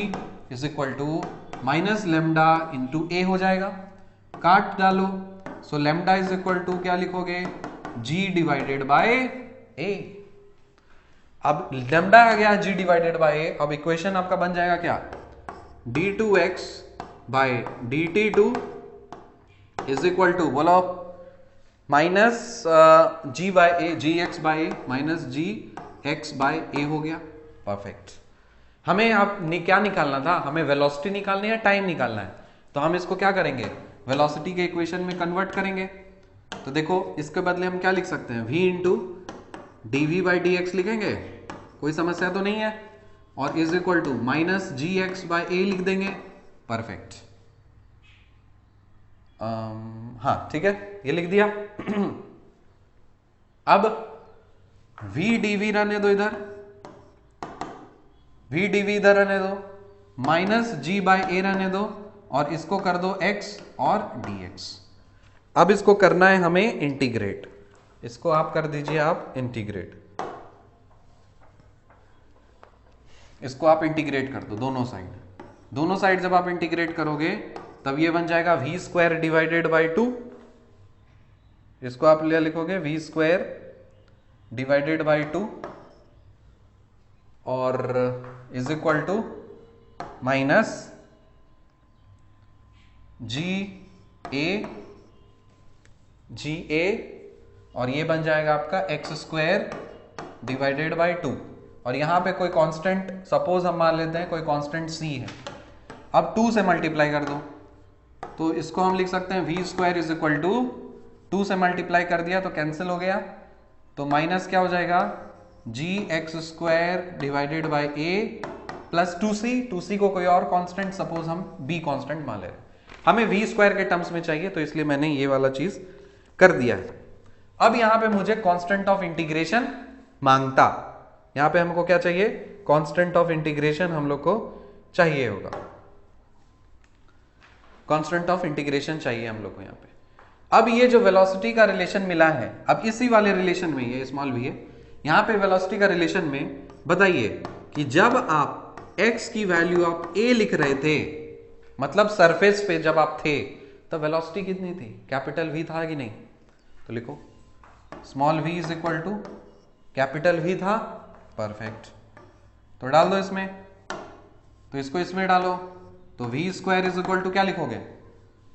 is equal to minus lambda into a हो जाएगा। काट डालो, so lambda is equal to क्या लिखोगे, g डिवाइडेड बाय a। अब लैम्डा आ गया g डिवाइडेड बाय a। अब इक्वेशन आपका बन जाएगा क्या, d2x by dt2 is equal to, बोलो, minus g by a, g x by A minus g x by ए हो गया। परफेक्ट। हमें आप क्या निकालना था, हमें वेलोसिटी निकालनी है, टाइम निकालना है। तो हम इसको क्या करेंगे, वेलोसिटी के इक्वेशन में कन्वर्ट करेंगे। तो देखो इसके बदले हम क्या लिख सकते हैं, v into D v by D x लिखेंगे, कोई समस्या तो नहीं है, और is equal to minus g x by a लिख देंगे। परफेक्ट। हाँ ठीक है, ये लिख दिया। अब v dv रहने दो, इधर v dv इधर रहने दो, माइनस g बाय ए रहने दो, और इसको कर दो x और dx। अब इसको करना है हमें इंटीग्रेट, इसको आप कर दीजिए आप इंटीग्रेट, इसको आप इंटीग्रेट कर दो दोनों साइड। दोनों साइड जब आप इंटीग्रेट करोगे तब ये बन जाएगा v स्क्वायर डिवाइडेड बाई 2। इसको आप ले लिखोगे v स्क्वायर डिवाइडेड बाई 2 और is equal to minus g ए और ये बन जाएगा आपका एक्स स्क्वायर डिवाइडेड बाई 2। और यहां पे कोई कांस्टेंट, सपोज हम मान लेते हैं कोई कांस्टेंट c है। अब 2 से मल्टीप्लाई कर दो, तो इसको हम लिख सकते हैं v square is equal to 2 से मल्टीप्लाई कर दिया तो कैंसिल हो गया, तो माइनस क्या हो जाएगा, g x square divided by a plus 2c को कोई और कांस्टेंट, सपोज हम b कांस्टेंट मान ले रहे हैं, हमें v स्क्वायर के टर्म्स में चाहिए, तो इसलिए मैंने ये वाला चीज कर दिया है। अब यहां पे मुझे कांस्टेंट ऑफ इंटीग्रेशन मांगता, यहां पे हमको क्या चाहिए, कांस्टेंट ऑफ इंटीग्रेशन हम लोग को चाहिए होगा, कांस्टेंट ऑफ इंटीग्रेशन चाहिए हम लोग को यहां पे। अब ये जो वेलोसिटी का रिलेशन मिला है, अब इसी वाले रिलेशन में, ये स्मॉल v है, यहां पे वेलोसिटी का रिलेशन में बताइए कि जब आप x की वैल्यू आप a लिख रहे थे, मतलब सरफेस पे जब आप थे, तब वेलोसिटी कितनी थी, कैपिटल V था कि नहीं, तो लिखो small v is equal to capital V था। परफेक्ट। तो डाल दो इसमें, तो इसको इसमें डालो, तो v square is equal to क्या लिखोगे,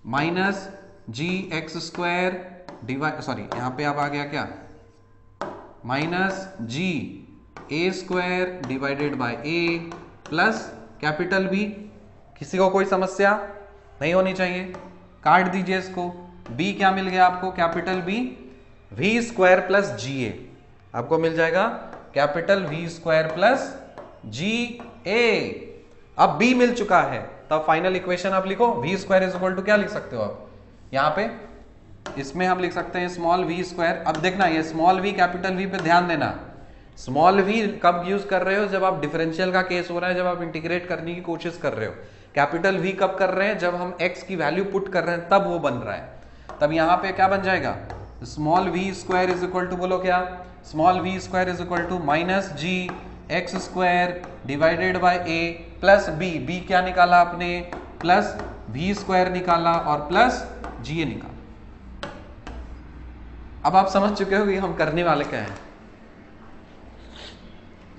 minus g x square divide, sorry यहां पे अब आ गया क्या, minus g a square divided by a plus capital B। किसी को कोई समस्या नहीं होनी चाहिए, काट दीजिए इसको। b क्या मिल गया आपको, capital B, v square plus g a, आपको मिल जाएगा capital V square plus g a. अब b मिल चुका है, तब फाइनल इक्वेशन आप लिखो, v square is equal to क्या लिख सकते हो आप, यहाँ पे इसमें हम लिख सकते हैं स्मॉल v स्क्वायर। अब देखना ये स्मॉल v कैपिटल V पे ध्यान देना, स्मॉल v कब यूज कर रहे हो, जब आप डिफरेंशियल का केस हो रहा है, जब आप इंटीग्रेट करने की कोशिश कर रहे हो। कैपिटल V कब कर रहे हैं, जब हम x की वैल्यू पुट कर रहे हैं, तब वो बन रहा है। तब यहाँ पे क्या बन जाएगा, small v square is equal to, बोलो क्या, small v square is equal to minus g x square divided by a plus b क्या निकाला आपने, प्लस v स्क्वायर निकाला और प्लस जी ए निकाला। अब आप समझ चुके हो कि हम करने वाले क्या है।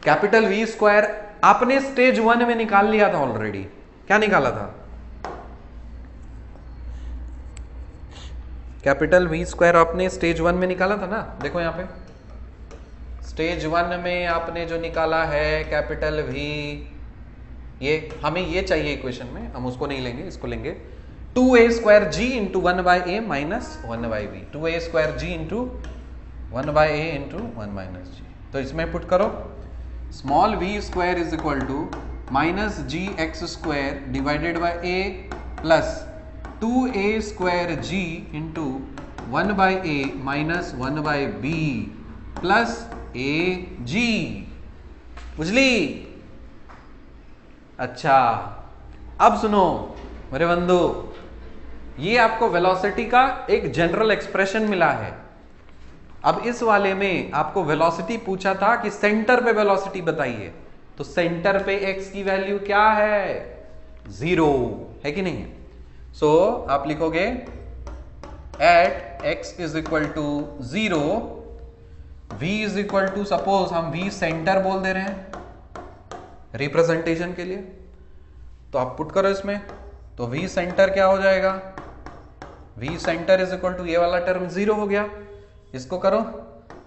कैपिटल V स्क्वायर आपने स्टेज 1 में निकाल लिया था ऑलरेडी, क्या निकाला था, कैपिटल V स्क्वायर आपने स्टेज 1 में निकाला था ना। देखो यहाँ पे स्टेज 1 में आपने जो निकाला है कैपिटल V, ये हमें ये चाहिए इक्वेशन में, हम उसको नहीं लेंगे, इसको लेंगे 2a square g into 1 by a minus 1 by b, 2a square g into 1 by a into 1 minus जी। तो इसमें पुट करो, small v square is equal to minus g x square divided by a plus 2a square g into 1 by a minus 1 by b plus a g. बुझली? अच्छा, अब सुनो मेरे बंधु, ये आपको वेलोसिटी का एक जनरल एक्सप्रेशन मिला है। अब इस वाले में आपको वेलोसिटी पूछा था कि सेंटर पे वेलोसिटी बताइए, तो सेंटर पे x की वैल्यू क्या है, 0 है कि नहीं। सो आप लिखोगे at x is equal to 0, v is equal to, suppose हम v सेंटर बोल दे रहे हैं रिप्रेजेंटेशन के लिए, तो आप पुट करो इसमें, तो v सेंटर क्या हो जाएगा, v center is equal to ये वाला टर्म 0 हो गया, इसको करो,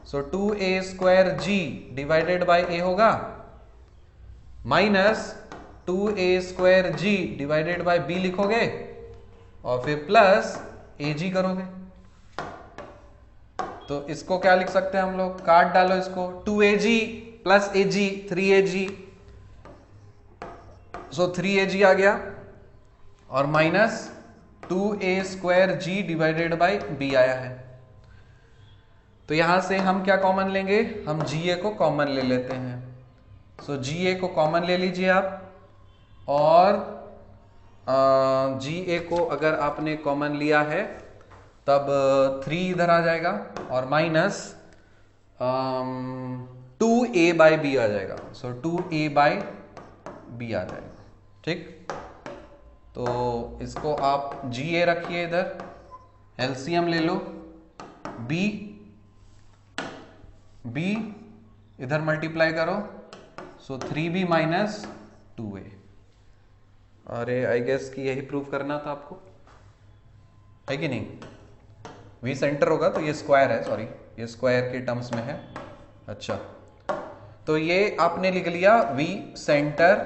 so 2a² g divided by a होगा, minus 2a² g divided by b लिखोगे और फिर प्लस ag करोगे, तो इसको क्या लिख सकते हैं हम लोग, काट डालो इसको, 2ag प्लस ag 3ag, सो 3ag आ गया और minus 2a² g divided by b आया है। तो यहां से हम क्या कॉमन लेंगे, हम ga को कॉमन ले लेते हैं, सो ga को कॉमन ले लीजिए आप, और ga को अगर आपने कॉमन लिया है तब 3 इधर आ जाएगा और माइनस 2a बाय b आ जाएगा, सो 2a बाय b आ जाएगा, ठीक। तो इसको आप ga रखिए इधर, एलसीएम ले लो, b इधर मल्टीप्लाई करो, सो 3b माइनस 2a। अरे आई गेस कि यही प्रूव करना था आपको, है कि नहीं, v सेंटर होगा तो ये स्क्वायर है, सॉरी ये स्क्वायर के टर्म्स में है, अच्छा तो ये आपने लिख लिया v सेंटर,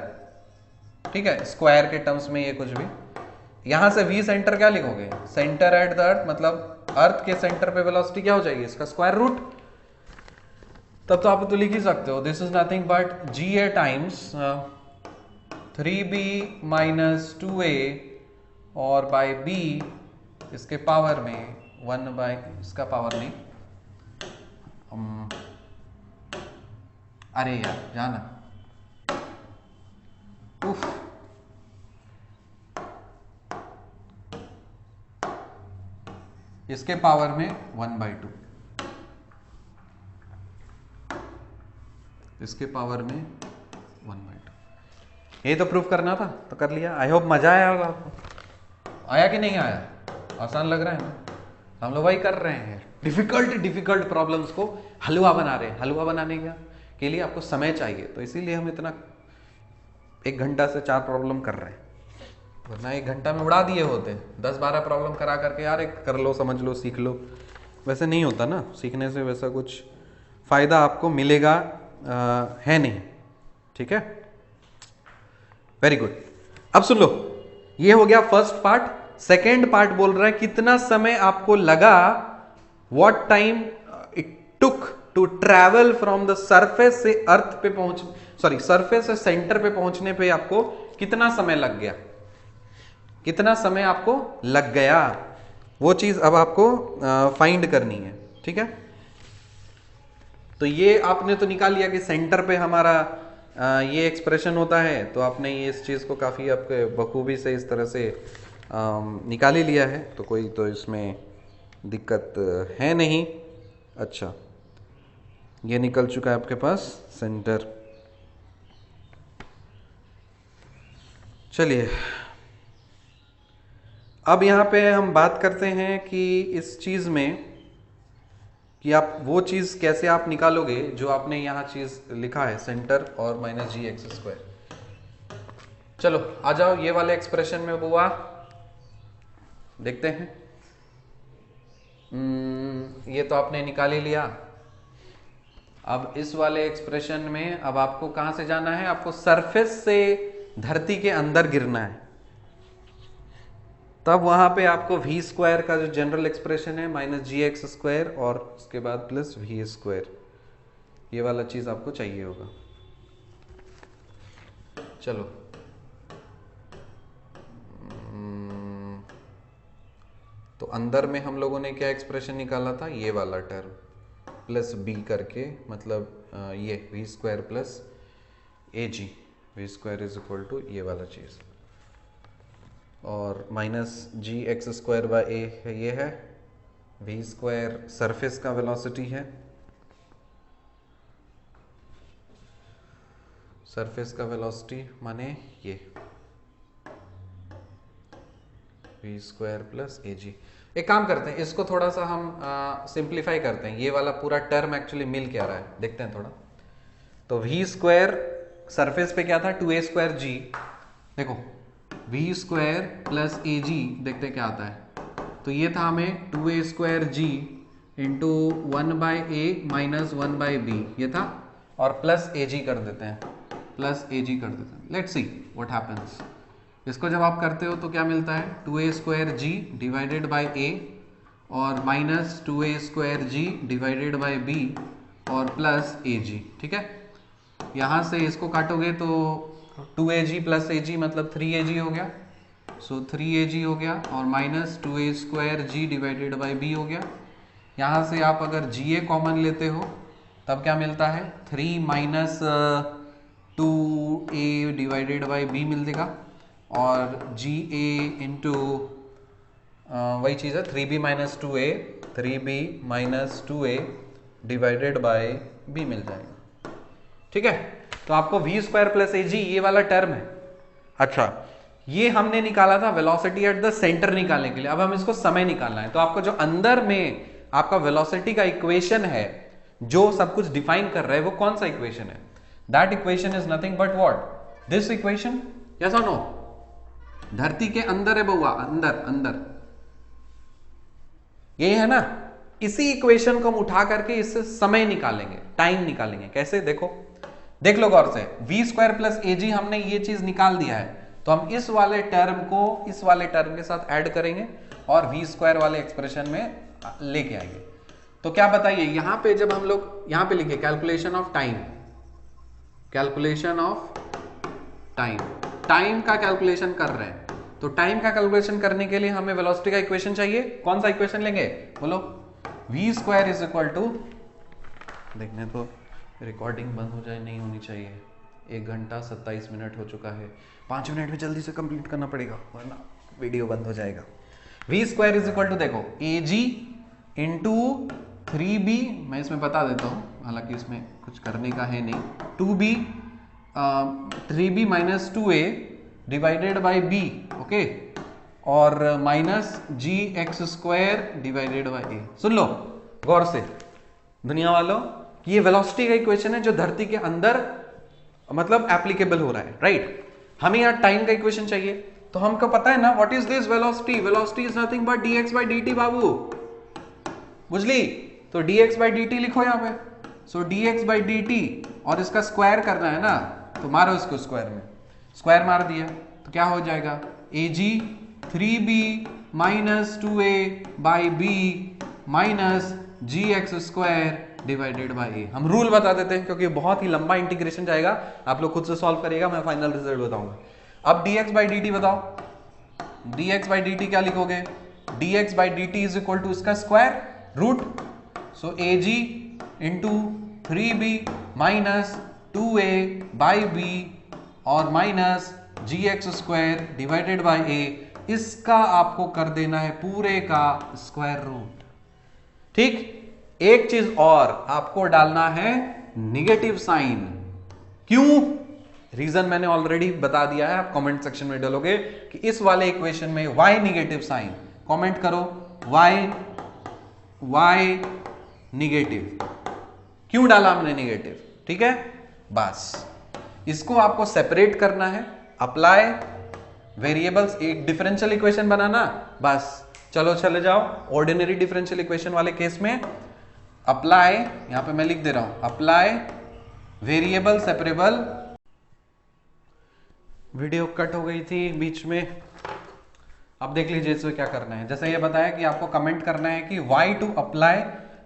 ठीक है, स्क्वायर के टर्म्स में ये कुछ भी, यहां से v सेंटर क्या लिखोगे, सेंटर एट द अर्थ, मतलब अर्थ के सेंटर पे वेलोसिटी क्या हो जाएगी, इसका स्क्वायर रूट, तब तो आप तो लिख ही सकते हो, this is nothing but ga times 3b minus 2a और बाय b इसके पावर में 1 बाय इसका पावर नहीं, अरे यार जाना, उफ, इसके पावर में 1/2, इसके पावर में 1/2, ये तो प्रूफ करना था तो कर लिया। आई होप मजा आया होगा आपको, आया कि नहीं आया, आसान लग रहा है ना, हम लोग वही कर रहे हैं, डिफिकल्ट प्रॉब्लम्स को हलवा बना रहे हैं, हलवा बनाने के लिए आपको समय चाहिए, तो इसीलिए हम इतना 1 घंटा से 4 प्रॉब्लम कर रहे हैं, वरना 1 घंटा में उड़ा दिए होते, 10-12 प्रॉब्लम करा करके यार एक कर लो, समझ लो, सीख लो, वैसे नहीं होता ना, सीखने से वैसा कुछ फायदा आपको मिलेगा है नहीं, ठीक है, वेरी गुड। अब सुन लो, ये हो गया फर्स्ट पार्ट। सेकेंड पार्ट बोल रहा है कितना समय आपको लगा, what time it took to travel from the surface से अर्थ पे पहुंच, सॉरी सरफेस से सेंटर पे पहुंचने पे आपको कितना समय लग गया, कितना समय आपको लग गया, वो चीज अब आपको फाइंड करनी है, ठीक है। तो ये आपने तो निकाल लिया कि सेंटर पे हमारा ये एक्सप्रेशन होता है, तो आपने ये इस चीज को काफी आपके बखूबी से इस तरह से निकाल ही लिया है, तो कोई तो इसमें दिक्कत है नहीं। अच्छा, ये निकल चुका है आपके पास सेंटर। चलिए अब यहाँ पे हम बात करते हैं कि इस चीज में कि आप वो चीज कैसे आप निकालोगे जो आपने यहाँ चीज लिखा है, सेंटर और माइनस gx²। चलो आ जाओ ये वाले एक्सप्रेशन में बुआ, देखते हैं। ये तो आपने निकाल ही लिया। अब इस वाले एक्सप्रेशन में अब आपको कहां से जाना है, आपको सरफेस से धरती के अंदर गिरना है, तब वहां पे आपको v² का जो जनरल एक्सप्रेशन है -gx² और उसके बाद प्लस v², ये वाला चीज आपको चाहिए होगा। चलो तो अंदर में हम लोगों ने क्या एक्सप्रेशन निकाला था, ये वाला टर्म प्लस b करके, मतलब ये v² plus ag, v² is equal to ये वाला चीज, और माइनस gx² बाय a है, ये है v² सरफेस का वेलोसिटी है, सरफेस का वेलोसिटी माने ये v² प्लस ag। एक काम करते हैं, इसको थोड़ा सा हम सिंप्लीफाई करते हैं। ये वाला पूरा टर्म एक्चुअली मिल क्या रहा है देखते हैं थोड़ा। तो वी स्क्वायर सरफेस पे क्या था 2a स्क्वायर जी, देखो वी स्क्वायर प्लस ए जी, देखते हैं क्या आता है। तो ये था हमें 2a स्क्वायर जी इंटू 1/a माइनस 1/b ये था, और प्लस ए जी कर देते हैं, प्लस ए जी कर देते हैं। Let's see what happens. इसको जब आप करते हो तो क्या मिलता है 2a square ji divided by a और minus 2a square ji divided by b और प्लस ए जी। ठीक है, यहाँ से इसको काटोगे तो 2ag प्लसag मतलब 3ag हो गया, सो 3ag हो गया, और minus 2a square ji divided by b हो गया। यहाँ से आप अगर ga कॉमन लेते हो तब क्या मिलता है 3 minus 2a divided by b मिल देगा, और ga इंटू वही चीज़ है 3b minus 2a, 3b minus 2a divided by b मिल जाएगा। ठीक है, तो आपको v square plus a g ये वाला टर्म है। अच्छा, ये हमने निकाला था वेलोसिटी एट द सेंटर निकालने के लिए, अब हम इसको समय निकालना है। तो आपको जो अंदर में आपका वेलोसिटी का इक्वेशन है जो सब कुछ डिफाइन कर रहा है वो कौन सा इक्वेशन है? That equation is nothing but what, this equation. Yes और नो? धरती के अंदर है बउआ, अंदर अंदर ये है ना। इसी इक्वेशन को हम उठा करके इससे समय निकालेंगे, टाइम निकालेंगे। कैसे? देखो, देख लो गौर से, वी स्क्वायर प्लस ए जी हमने ये चीज निकाल दिया है, तो हम इस वाले टर्म को इस वाले टर्म के साथ ऐड करेंगे और वी स्क्वायर वाले एक्सप्रेशन में लेके आएंगे। तो क्या बताइए, यहां पे जब हम लोग यहां पे लिखे calculation of time, calculation of time, time का कैलकुलेशन कर रहे हैं, तो टाइम का कैलकुलेशन करने के लिए हमें वेलोसिटी का इक्वेशन चाहिए। कौन सा इक्वेशन लेंगे बोलो? V square is equal to, देखने तो रिकॉर्डिंग बंद हो जाए, नहीं होनी चाहिए। 1 घंटा 27 मिनट हो चुका है, 5 मिनट में जल्दी से कंप्लीट करना पड़ेगा वरना वीडियो बंद हो जाएगा। V square is equal to, देखो ए जी इंटू 3b, मैं इसमें बता देता हूँ, हालांकि इसमें कुछ करने का है नहीं, 2b 3b minus 2a divided by b, okay, और minus g x square divided by a. सुन लो गौर से दुनिया वालों, ये वेलोसिटी का इक्वेशन है जो धरती के अंदर मतलब एप्लीकेबल हो रहा है, राइट। हमें यहाँ टाइम का इक्वेशन चाहिए, तो हमको पता है ना what is this velocity, velocity is nothing but dx by dt बाबू, बुझली? तो dx by dt लिखो यहाँ पे, सो dx by dt, और इसका स्क्वायर करना है ना, तो मारो इसको स्क्वायर में, स्क्वायर मार दिया तो क्या हो जाएगा ag 3b minus 2a by b minus g x square divided by a. हम रूल बता देते हैं क्योंकि बहुत ही लंबा इंटीग्रेशन जाएगा, आप लोग खुद से सॉल्व करिएगा, मैं फाइनल रिजल्ट बताऊंगा। अब dx by dt बताओ, dx by dt क्या लिखोगे? dx by dt is equal to इसका square root, so ag into 3b minus 2a by b और minus g x square divided by a, इसका आपको कर देना है पूरे का स्क्वायर रूट। ठीक, एक चीज और आपको डालना है निगेटिव साइन। क्यों? रीजन मैंने ऑलरेडी बता दिया है, आप कमेंट सेक्शन में डालोगे कि इस वाले इक्वेशन में y निगेटिव साइन, कमेंट करो y निगेटिव। क्यों डाला हमने निगेटिव? ठीक है, बस इसको आपको सेपरेट करना है, अप्लाई वेरिएबल्स, एक डिफरेंशियल इक्वेशन बनाना, बस चलो चले जाओ ऑर्डिनरी डिफरेंशियल इक्वेशन वाले केस में अप्लाई, यहां पे मैं लिख दे रहा हूं apply variable separable. Video cut हो गई थी बीच में, अब देख लीजिए इसमें क्या करना है। जैसे ये बताया कि आपको कमेंट करना है कि why to apply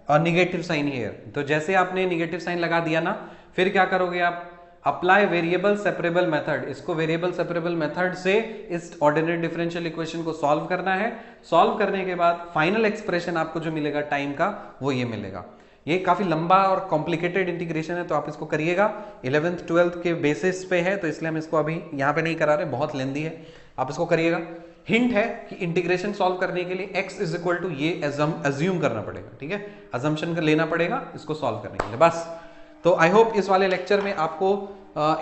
a negative sign here, तो जैसे आपने निगेटिव साइन लगा दिया ना, फिर क्या करोगे आप? अप्लाई वेरिएबल सेपरेबल मेथड, इसको वेरिएबल सेपरेबल मेथड से इस ऑर्डिनरी डिफरेंशियल इक्वेशन को सॉल्व करना है। सॉल्व करने के बाद फाइनल एक्सप्रेशन आपको जो मिलेगा टाइम का, वो ये मिलेगा। ये काफी लंबा और कॉम्प्लिकेटेड इंटीग्रेशन है, तो आप इसको करिएगा। 11th 12th के बेसिस पे है, तो इसलिए हम इसको अभी यहाँ पे नहीं करा रहे, बहुत लेंदी है, आप इसको करिएगा। हिंट है कि इंटीग्रेशन सॉल्व करने के लिए x इज इक्वल टू ये अज्यूम करना पड़ेगा, ठीक है, अजम्पशन लेना पड़ेगा इसको सॉल्व करने के लिए, बस। तो आई होप इस वाले लेक्चर में आपको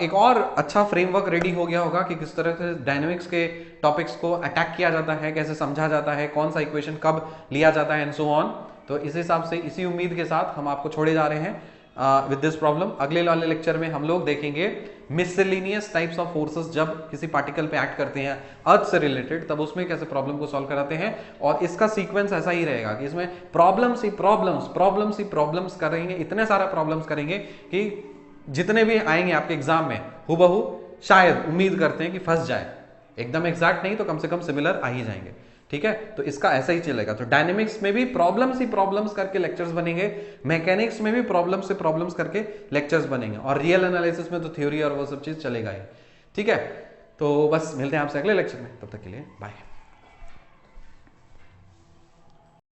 एक और अच्छा फ्रेमवर्क रेडी हो गया होगा कि किस तरह से डायनेमिक्स के टॉपिक्स को अटैक किया जाता है, कैसे समझा जाता है, कौन सा इक्वेशन कब लिया जाता है एंड सो ऑन। तो इस हिसाब से इसी उम्मीद के साथ हम आपको छोड़े जा रहे हैं विद दिस प्रॉब्लम। अगले वाले लेक्चर में हम लोग देखेंगे मिससेलेनियस टाइप्स ऑफ फोर्सेस जब किसी पार्टिकल पे एक्ट करते हैं अर्थ से रिलेटेड, तब उसमें कैसे प्रॉब्लम को सॉल्व कराते हैं। और इसका सीक्वेंस ऐसा ही रहेगा कि इसमें प्रॉब्लम्स ही प्रॉब्लम्स करेंगे, इतने सारे प्रॉब्लम्स करेंगे कि जितने भी आएंगे आपके एग्जाम में हुबहू शायद उम्मीद करते हैं कि फंस जाए, एकदम एग्जैक्ट नहीं तो कम से कम सिमिलर आ ही जाएंगे। ठीक है, तो इसका ऐसा ही चलेगा। तो डायनेमिक्स में भी प्रॉब्लम्स ही प्रॉब्लम्स करके लेक्चर्स बनेंगे, मैकेनिक्स में भी प्रॉब्लम्स से प्रॉब्लम्स करके लेक्चर्स बनेंगे, और रियल एनालिसिस में तो थ्योरी और वो सब चीज चलेगा ही। ठीक है, तो बस मिलते हैं आपसे अगले लेक्चर में, तब तक के लिए बाय।